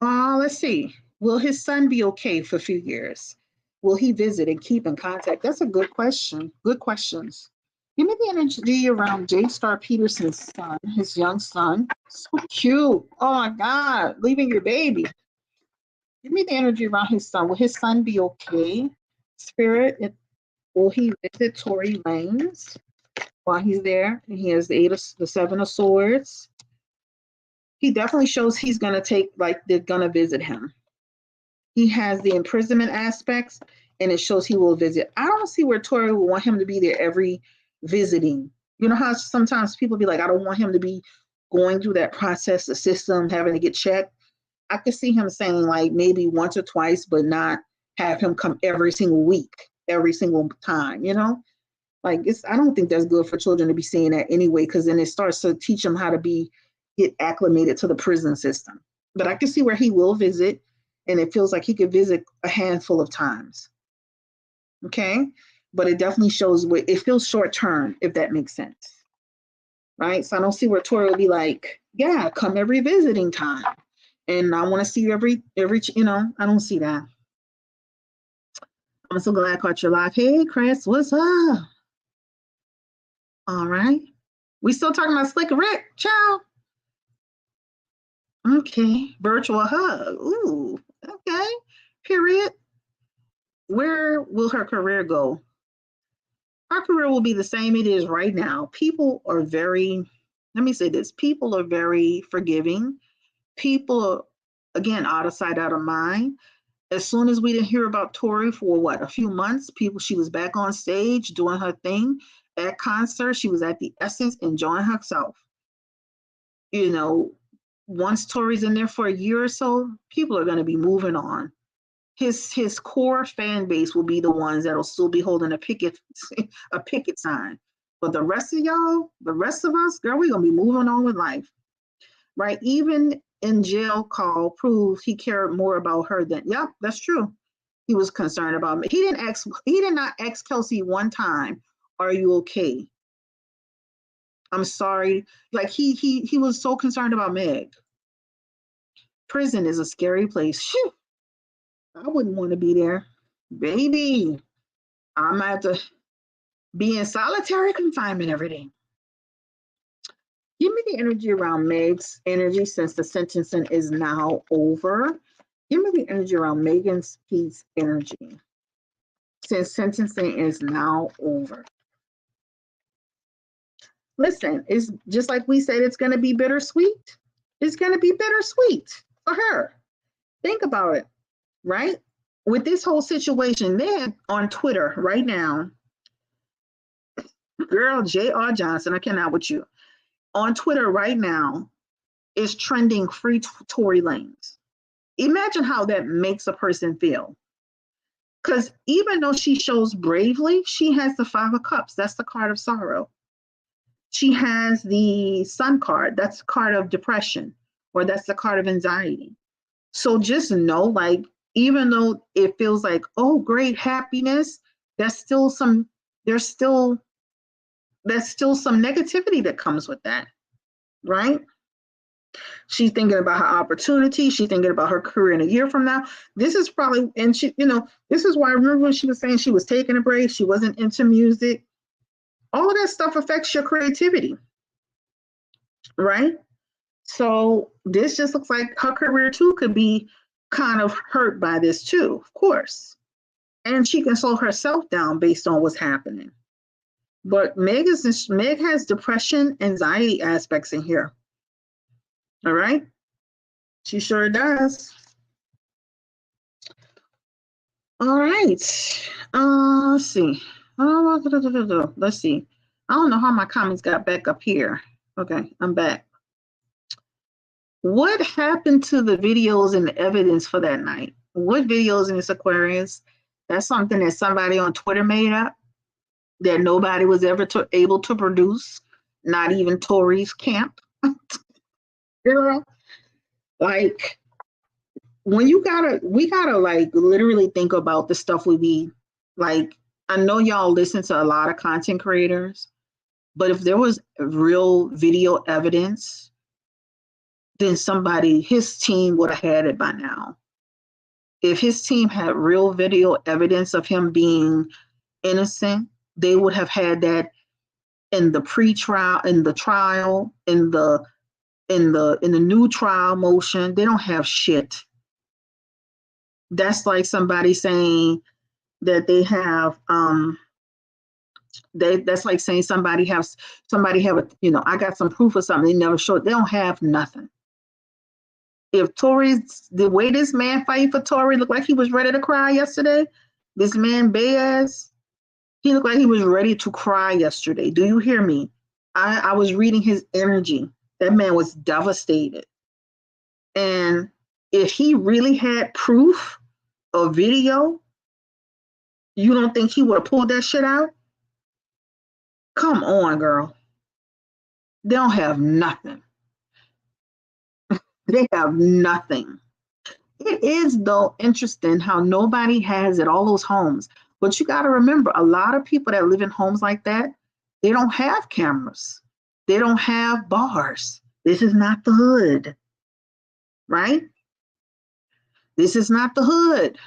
A: Let's see. Will his son be okay for a few years? will he visit and keep in contact? That's a good question. Good questions. Give me the energy around J. Star Peterson's son, his young son. So cute. Oh my God, leaving your baby. Give me the energy around his son. Will his son be okay? Spirit, will he visit Tory Lanez while he's there? And he has the Seven of Swords. He definitely shows he's gonna they're gonna visit him. He has the imprisonment aspects, and it shows he will visit. I don't see where Tory will want him to be there every visiting. You know how sometimes people be like, I don't want him to be going through that process, the system, having to get checked. I could see him saying like maybe once or twice, but not have him come every single week, every single time, you know? Like I don't think that's good for children to be seeing that anyway, because then it starts to teach them how to get acclimated to the prison system. But I can see where he will visit, and it feels like he could visit a handful of times. Okay? But it definitely shows it feels short term, if that makes sense. Right? So I don't see where Tori will be like, yeah, come every visiting time. And I want to see you every, I don't see that. I'm so glad I caught your live. Hey, Chris, what's up? All right. We still talking about Slick Rick, ciao. Okay, virtual hug. Ooh, okay. Period. Where will her career go? Her career will be the same it is right now. People are let me say this, people are very forgiving. People are, again, out of sight, out of mind. As soon as we didn't hear about Tori for a few months, she was back on stage doing her thing at concerts. She was at the Essence enjoying herself. You know, once Tori's in there for a year or so, people are going to be moving on. His core fan base will be the ones that'll still be holding a picket sign. But the rest of y'all, the rest of us, girl, we're going to be moving on with life. Right? Even in jail call proves he cared more about her than, yeah, that's true. He was concerned about me. He did not ask Kelsey one time, are you okay? I'm sorry. Like he was so concerned about Meg. Prison is a scary place. Phew. I wouldn't want to be there. Baby, I'm at to be in solitary confinement every day. Give me the energy around Meg's energy since the sentencing is now over. Give me the energy around Megan's peace energy since sentencing is now over. Listen, it's just like we said, it's going to be bittersweet. It's going to be bittersweet for her. Think about it, right? With this whole situation, they on Twitter right now, girl, J.R. Johnson, I cannot with you. On Twitter right now is trending free Tory Lanez. Imagine how that makes a person feel. Because even though she shows bravely, she has the Five of Cups. That's the card of sorrow. She has the Sun card. That's the card of depression, or that's the card of anxiety. So just know, like, even though it feels like, oh, great happiness, there's still some negativity that comes with that, right? She's thinking about her opportunity. She's thinking about her career in a year from now. This is probably, and she, this is why I remember when she was saying she was taking a break, she wasn't into music. All of that stuff affects your creativity, right? So this just looks like her career too could be kind of hurt by this too, of course. And she can slow herself down based on what's happening. But Meg has depression, anxiety aspects in here. All right? She sure does. All right. Let's see. Let's see. I don't know how my comments got back up here. Okay, I'm back. What happened to the videos and the evidence for that night? What videos in this Aquarius? That's something that somebody on Twitter made up that nobody was ever able to produce, not even Tory's camp. Girl, like, when we gotta like literally think about the stuff we be like. I know y'all listen to a lot of content creators, but if there was real video evidence, then his team would have had it by now. If his team had real video evidence of him being innocent, they would have had that in the pre-trial, in the trial, in the new trial motion. They don't have shit. That's like somebody saying that they have that's like saying somebody have a, I got some proof of something they never showed. They don't have nothing. If Tory's, the way this man fighting for Tory looked like he was ready to cry yesterday, this man Baez, he looked like he was ready to cry yesterday. Do you hear me? I was reading his energy. That man was devastated. And if he really had proof of video, you don't think he would have pulled that shit out? Come on, girl. They don't have nothing. They have nothing. It is, though, interesting how nobody has it, all those homes. But you got to remember, a lot of people that live in homes like that, they don't have cameras. They don't have bars. This is not the hood, right? This is not the hood.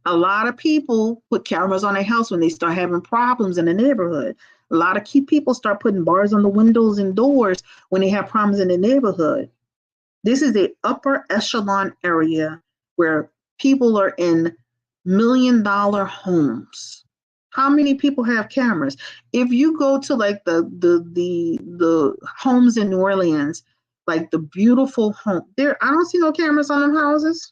A: A lot of people put cameras on their house when they start having problems in the neighborhood. A lot of people start putting bars on the windows and doors when they have problems in the neighborhood. This is the upper echelon area where people are in $1 million homes. How many people have cameras? If you go to like the homes in New Orleans, like the beautiful home, I don't see no cameras on them houses.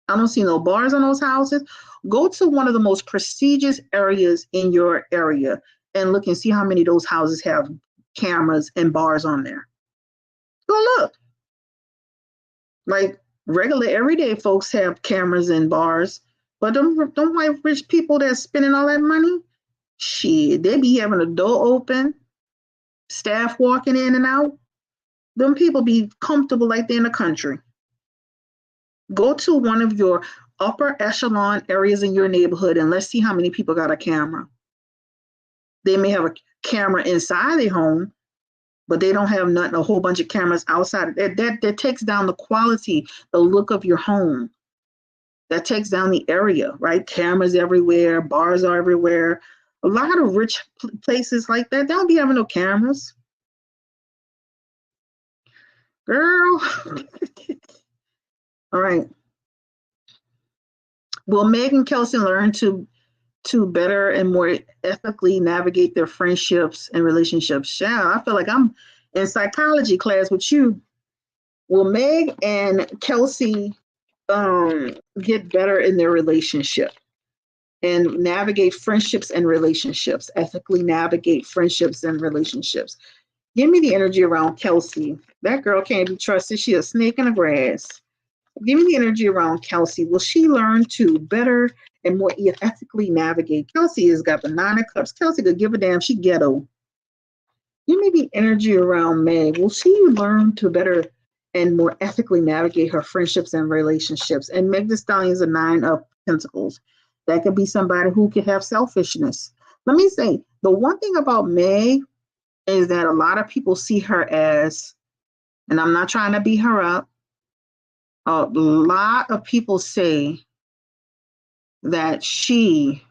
A: I don't see no bars on those houses. Go to one of the most prestigious areas in your area and look and see how many of those houses have cameras and bars on there. Go look. Like regular everyday folks have cameras and bars, but them white rich people that's spending all that money, shit, they be having a door open, staff walking in and out. Them people be comfortable like they're in the country. Go to one of your upper echelon areas in your neighborhood and let's see how many people got a camera. They may have a camera inside their home, but they don't have nothing, a whole bunch of cameras outside. That takes down the quality, the look of your home. That takes down the area, right? Cameras everywhere, bars are everywhere. A lot of rich places like that, they don't be having no cameras. Girl. All right. Will Meg and Kelsey learn to better and more ethically navigate their friendships and relationships? Yeah, I feel like I'm in psychology class with you. Will Meg and Kelsey get better in their relationship and navigate friendships and relationships, ethically navigate friendships and relationships? Give me the energy around Kelsey. That girl can't be trusted. She's a snake in the grass. Give me the energy around Kelsey. Will she learn to better and more ethically navigate? Kelsey has got the 9 of Cups. Kelsey could give a damn. She ghetto. Give me the energy around Meg. Will she learn to better and more ethically navigate her friendships and relationships? And Meg Thee Stallion is a 9 of Pentacles. That could be somebody who could have selfishness. Let me say, the one thing about Meg is that a lot of people see her as, and I'm not trying to beat her up, a lot of people say that she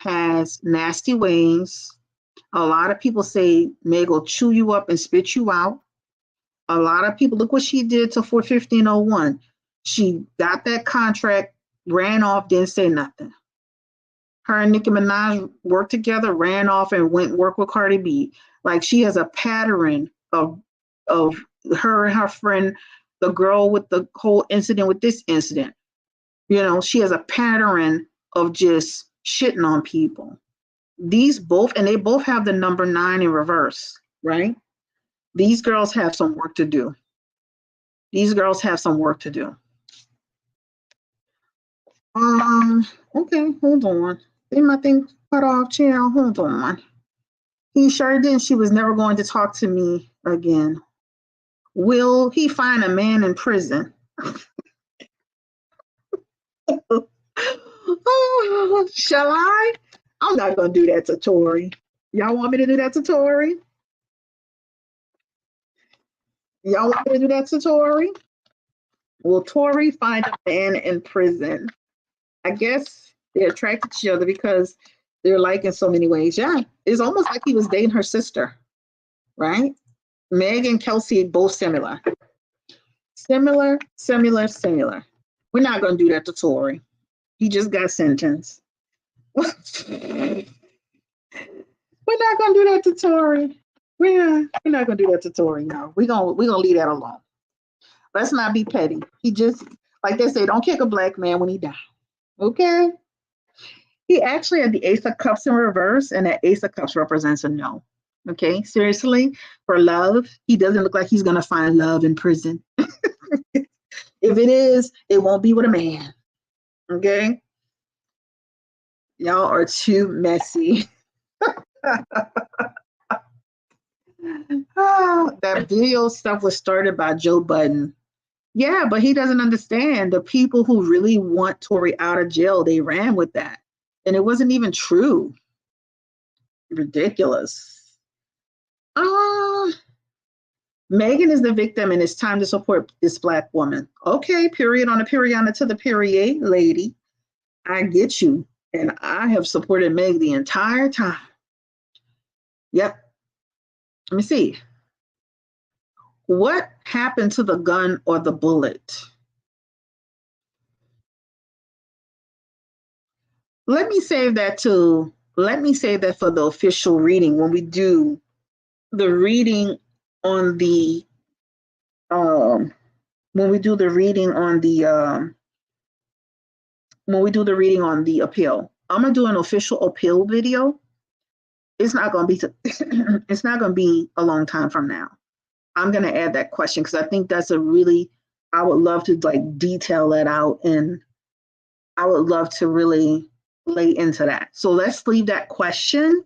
A: has nasty ways. A lot of people say Meg will chew you up and spit you out. A lot of people, look what she did to 41501. She got that contract, ran off, didn't say nothing. Her and Nicki Minaj worked together, ran off and went work with Cardi B. Like she has a pattern of her and her friend, the girl with the whole incident with this incident. You know, she has a pattern of just shitting on people. These both, and they both have the number 9 in reverse, right? These girls have some work to do. These girls have some work to do. Okay, hold on. Did my thing cut off, child? Hold on. He sure did. She was never going to talk to me again. Will he find a man in prison? Oh, shall I? I'm not going to do that to Tory. Y'all want me to do that to Tory? Y'all want me to do that to Tory? Will Tory find a man in prison? I guess they're attracted to each other because they're alike in so many ways. Yeah, it's almost like he was dating her sister, right? Meg and Kelsey both similar. Similar, similar, similar. We're not going to do that to Tory. He just got sentenced. We're not going to do that to Tory. We're not going to do that to Tory. No, we're gonna leave that alone. Let's not be petty. He just, like they say, don't kick a black man when he dies. Okay? He actually had the Ace of Cups in reverse, and that Ace of Cups represents a no. Okay? Seriously, for love, he doesn't look like he's going to find love in prison. If it is, it won't be with a man. Okay? Y'all are too messy. That video stuff was started by Joe Budden. Yeah, but he doesn't understand. The people who really want Tory out of jail, they ran with that. And it wasn't even true. Ridiculous. Megan is the victim and it's time to support this black woman. Okay, period on the period to the period, lady. I get you. And I have supported Meg the entire time. Yep. Let me see. What happened to the gun or the bullet? Let me save that for the official reading when we do the reading on the when we do the reading on the appeal. I'm gonna do an official appeal video. It's not gonna be it's not gonna be a long time from now. I'm gonna add that question because I think that's I would love to like detail that out, and I would love to really lay into that. So let's leave that question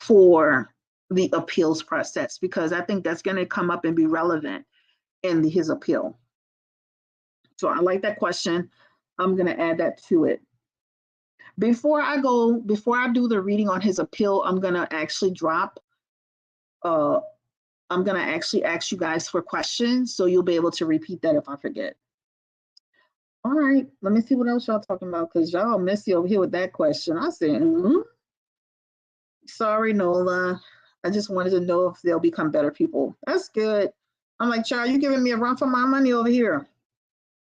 A: for the appeals process because I think that's going to come up and be relevant in his appeal. So I like that question. I'm going to add that to it. Before I do the reading on his appeal, I'm going to actually ask you guys for questions so you'll be able to repeat that if I forget. All right, let me see what else y'all talking about because y'all messy over here with that question. I said, Sorry, Nola. I just wanted to know if they'll become better people. That's good. I'm like, child, you giving me a run for my money over here.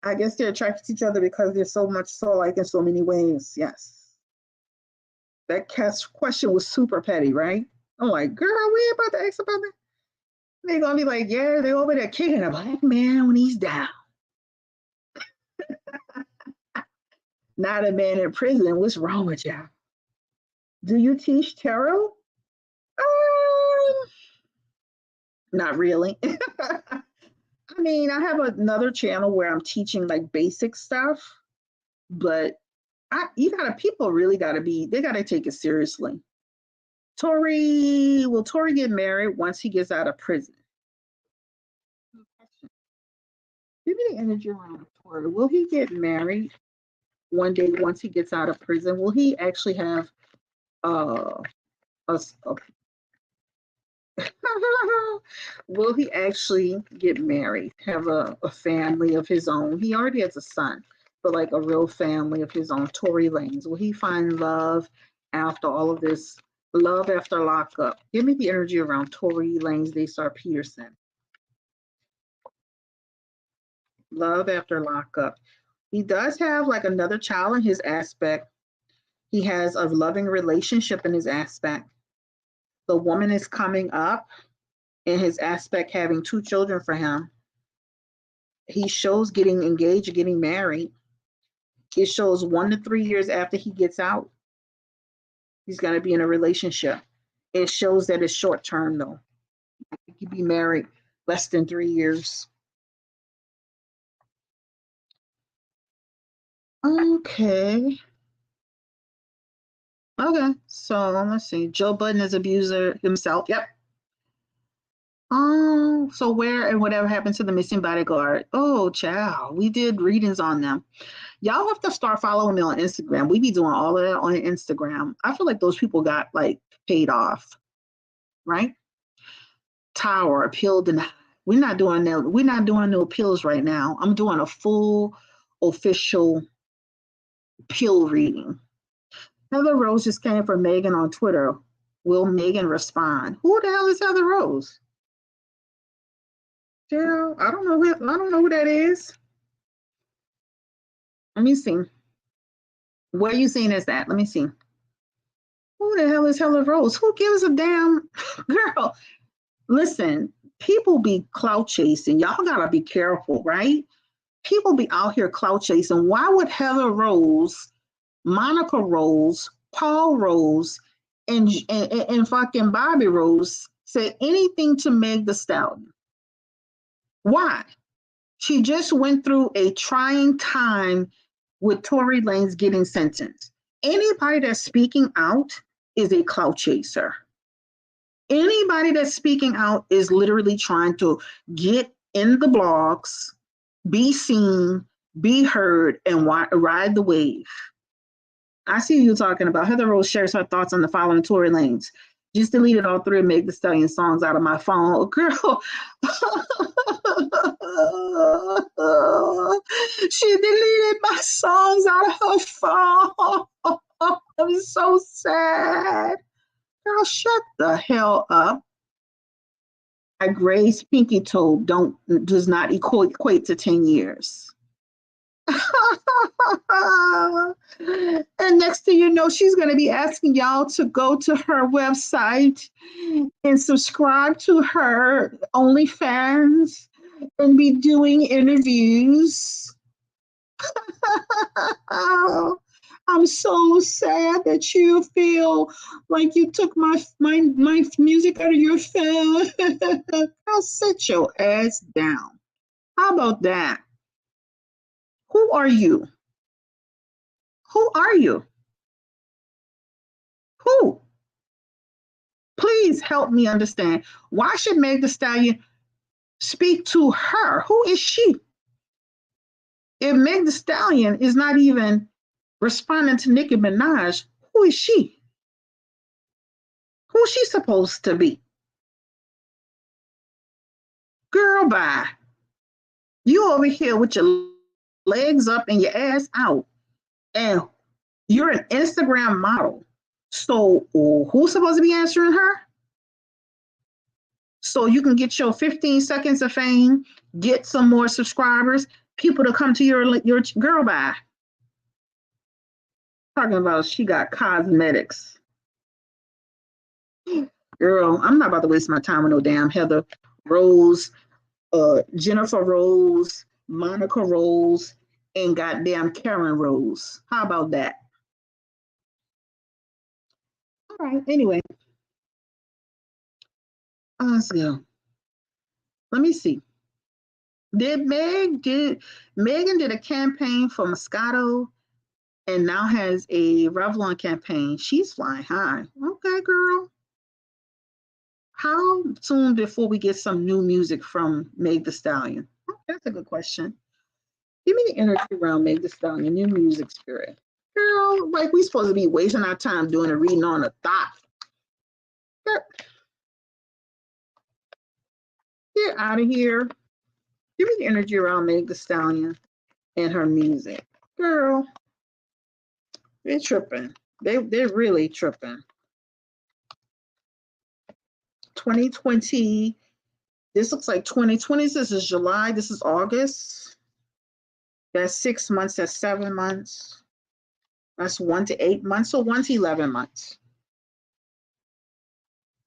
A: I guess they're attracted to each other because they're so much so alike in so many ways. Yes. That question was super petty, right? I'm like, girl, we about to ask about that. They're going to be like, yeah, they're over there kicking a black man when he's down. Not a man in prison. What's wrong with y'all? Do you teach tarot? Not really. I mean, I have another channel where I'm teaching like basic stuff, but people really they gotta take it seriously. Will Tory get married once he gets out of prison? Give me the energy around Tory. Will he get married one day once he gets out of prison? Will he actually have will he actually get married, have a family of his own? He already has a son, but like a real family of his own. Tory Lanez. Will he find love after all of this? Love after lockup. Give me the energy around Tory Lanez, Daystar Peterson. Love after lockup. He does have like another child in his aspect. He has a loving relationship in his aspect. The woman is coming up in his aspect, having 2 children for him. He shows getting engaged, getting married. It shows 1 to 3 years after he gets out, he's going to be in a relationship. It shows that it's short term though. He could be married less than 3 years. Okay. Okay, so let's see. Joe Budden is abuser himself. Yep. Oh, so where and whatever happened to the missing bodyguard? Oh, child, we did readings on them. Y'all have to start following me on Instagram. We be doing all of that on Instagram. I feel like those people got like paid off, right? Tower, appeal denied. We're not doing that. We're not doing no pills right now. I'm doing a full official pill reading. Heather Rose just came for Megan on Twitter. Will Megan respond? Who the hell is Heather Rose? Girl, I don't know. I don't know who that is. Let me see. Where you seeing is that? Let me see. Who the hell is Heather Rose? Who gives a damn? Girl, listen, people be clout chasing. Y'all gotta be careful, right? People be out here clout chasing. Why would Heather Rose, Monica Rose, Paul Rose, and fucking Bobby Rose say anything to Meg the Stallion? Why? She just went through a trying time with Tory Lanez getting sentenced. Anybody that's speaking out is a clout chaser. Anybody that's speaking out is literally trying to get in the blogs, be seen, be heard, and ride the wave. I see you talking about. Heather Rose shares her thoughts on the following Tory Lanez. Just deleted all three of Meg the Stallion songs out of my phone. Girl. She deleted my songs out of her phone. I'm so sad. Girl, shut the hell up. A Gray's pinky toe does not equate to 10 years. And next thing you know, she's going to be asking y'all to go to her website and subscribe to her OnlyFans and be doing interviews. I'm so sad that you feel like you took my music out of your phone. I'll sit your ass down. How about that? Who are you? Who are you? Who? Please help me understand. Why should Meg the Stallion speak to her? Who is she? If Meg the Stallion is not even responding to Nicki Minaj, who is she? Who's she supposed to be? Girl, bye. You over here with your legs up and your ass out, and you're an Instagram model. So who's supposed to be answering her? So you can get your 15 seconds of fame, get some more subscribers, people to come to your girl bye. Talking about she got cosmetics. Girl, I'm not about to waste my time with no damn Heather Rose, Jennifer Rose, Monica Rose, and goddamn Karen Rose. How about that? All right, anyway. Let's go. Let me see. Megan did a campaign for Moscato and now has a Revlon campaign. She's flying high. Okay, girl. How soon before we get some new music from Meg the Stallion? Oh, that's a good question. Give me the energy around Meg the Stallion, new music spirit. Girl, like we supposed to be wasting our time doing a reading on a thought. Get out of here. Give me the energy around Meg the Stallion and her music. Girl, they're tripping. They're really tripping. 2020. This looks like 2020. This is July. This is August. That's 6 months. That's 7 months. That's 1 to 8 months. So 1 to 11 months.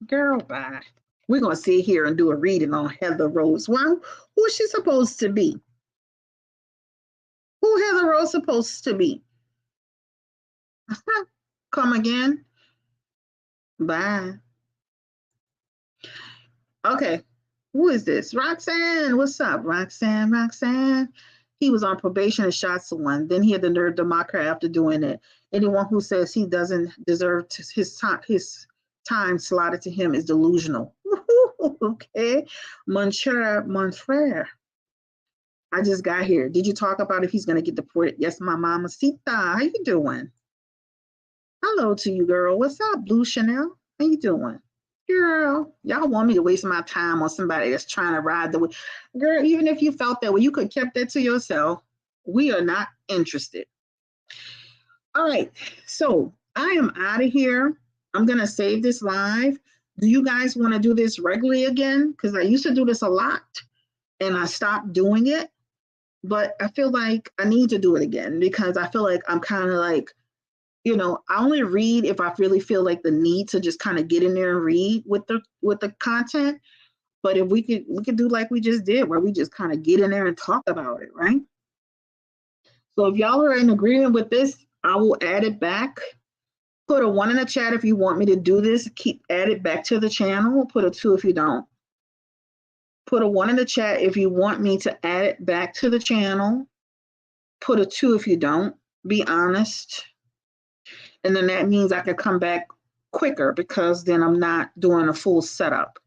A: Girl, bye. We're going to sit here and do a reading on Heather Rose. Well, who is she supposed to be? Who Heather Rose supposed to be? Come again? Bye. Okay. Who is this? Roxanne. What's up, Roxanne? He was on probation and shot someone. Then he had the nerve to mock her after doing it. Anyone who says he doesn't deserve his time slotted to him is delusional. Okay. Mon frere. I just got here. Did you talk about if he's going to get deported? Yes, my mamacita. How you doing? Hello to you, girl. What's up, Blue Chanel? How you doing? Girl, y'all want me to waste my time on somebody that's trying to ride the wave. Girl, even if you felt that way, you could have kept that to yourself. We are not interested. All right, so I am out of here. I'm gonna save this live. Do you guys want to do this regularly again? Because I used to do this a lot and I stopped doing it. But I feel like I need to do it again because I feel like I'm kind of like, I only read if I really feel like the need to just kind of get in there and read with the content. But if we could do like we just did, where we just kind of get in there and talk about it, right? So if y'all are in agreement with this, I will add it back. Put a 1 in the chat if you want me to do this. Keep add it back to the channel. Put a 2 if you don't. Put a 1 in the chat if you want me to add it back to the channel. Put a 2 if you don't. Be honest. And then that means I could come back quicker because then I'm not doing a full setup.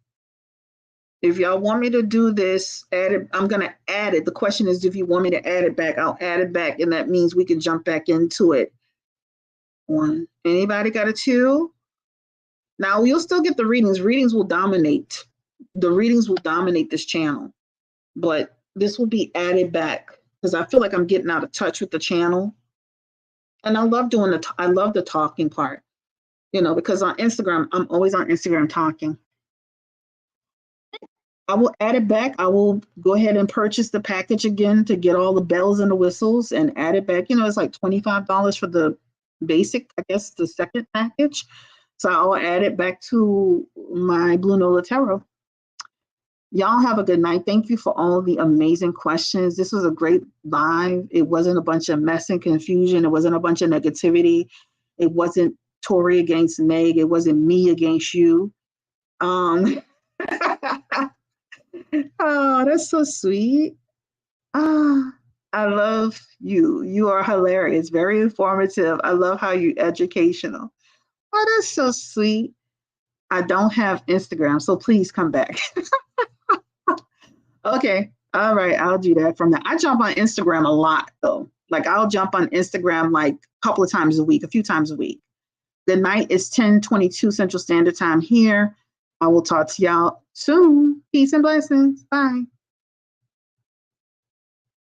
A: If y'all want me to do this, add it, I'm going to add it. The question is, if you want me to add it back, I'll add it back. And that means we can jump back into it. 1. Anybody got a 2? Now, you'll still get the readings. Readings will dominate. The readings will dominate this channel. But this will be added back because I feel like I'm getting out of touch with the channel. And I love doing I love the talking part, because on Instagram, I'm always on Instagram talking. I will add it back. I will go ahead and purchase the package again to get all the bells and the whistles and add it back. It's like $25 for the basic, I guess, the second package. So I'll add it back to my Blue Nola Tarot. Y'all have a good night. Thank you for all the amazing questions. This was a great live. It wasn't a bunch of mess and confusion. It wasn't a bunch of negativity. It wasn't Tory against Meg. It wasn't me against you. Oh, that's so sweet. I love you. You are hilarious, very informative. I love how you're educational. Oh, that's so sweet. I don't have Instagram, so please come back. Okay. All right. I'll do that from that. I jump on Instagram a lot though. Like I'll jump on Instagram like a couple of times a week, a few times a week. The night is 10:22 Central Standard Time here. I will talk to y'all soon. Peace and blessings. Bye.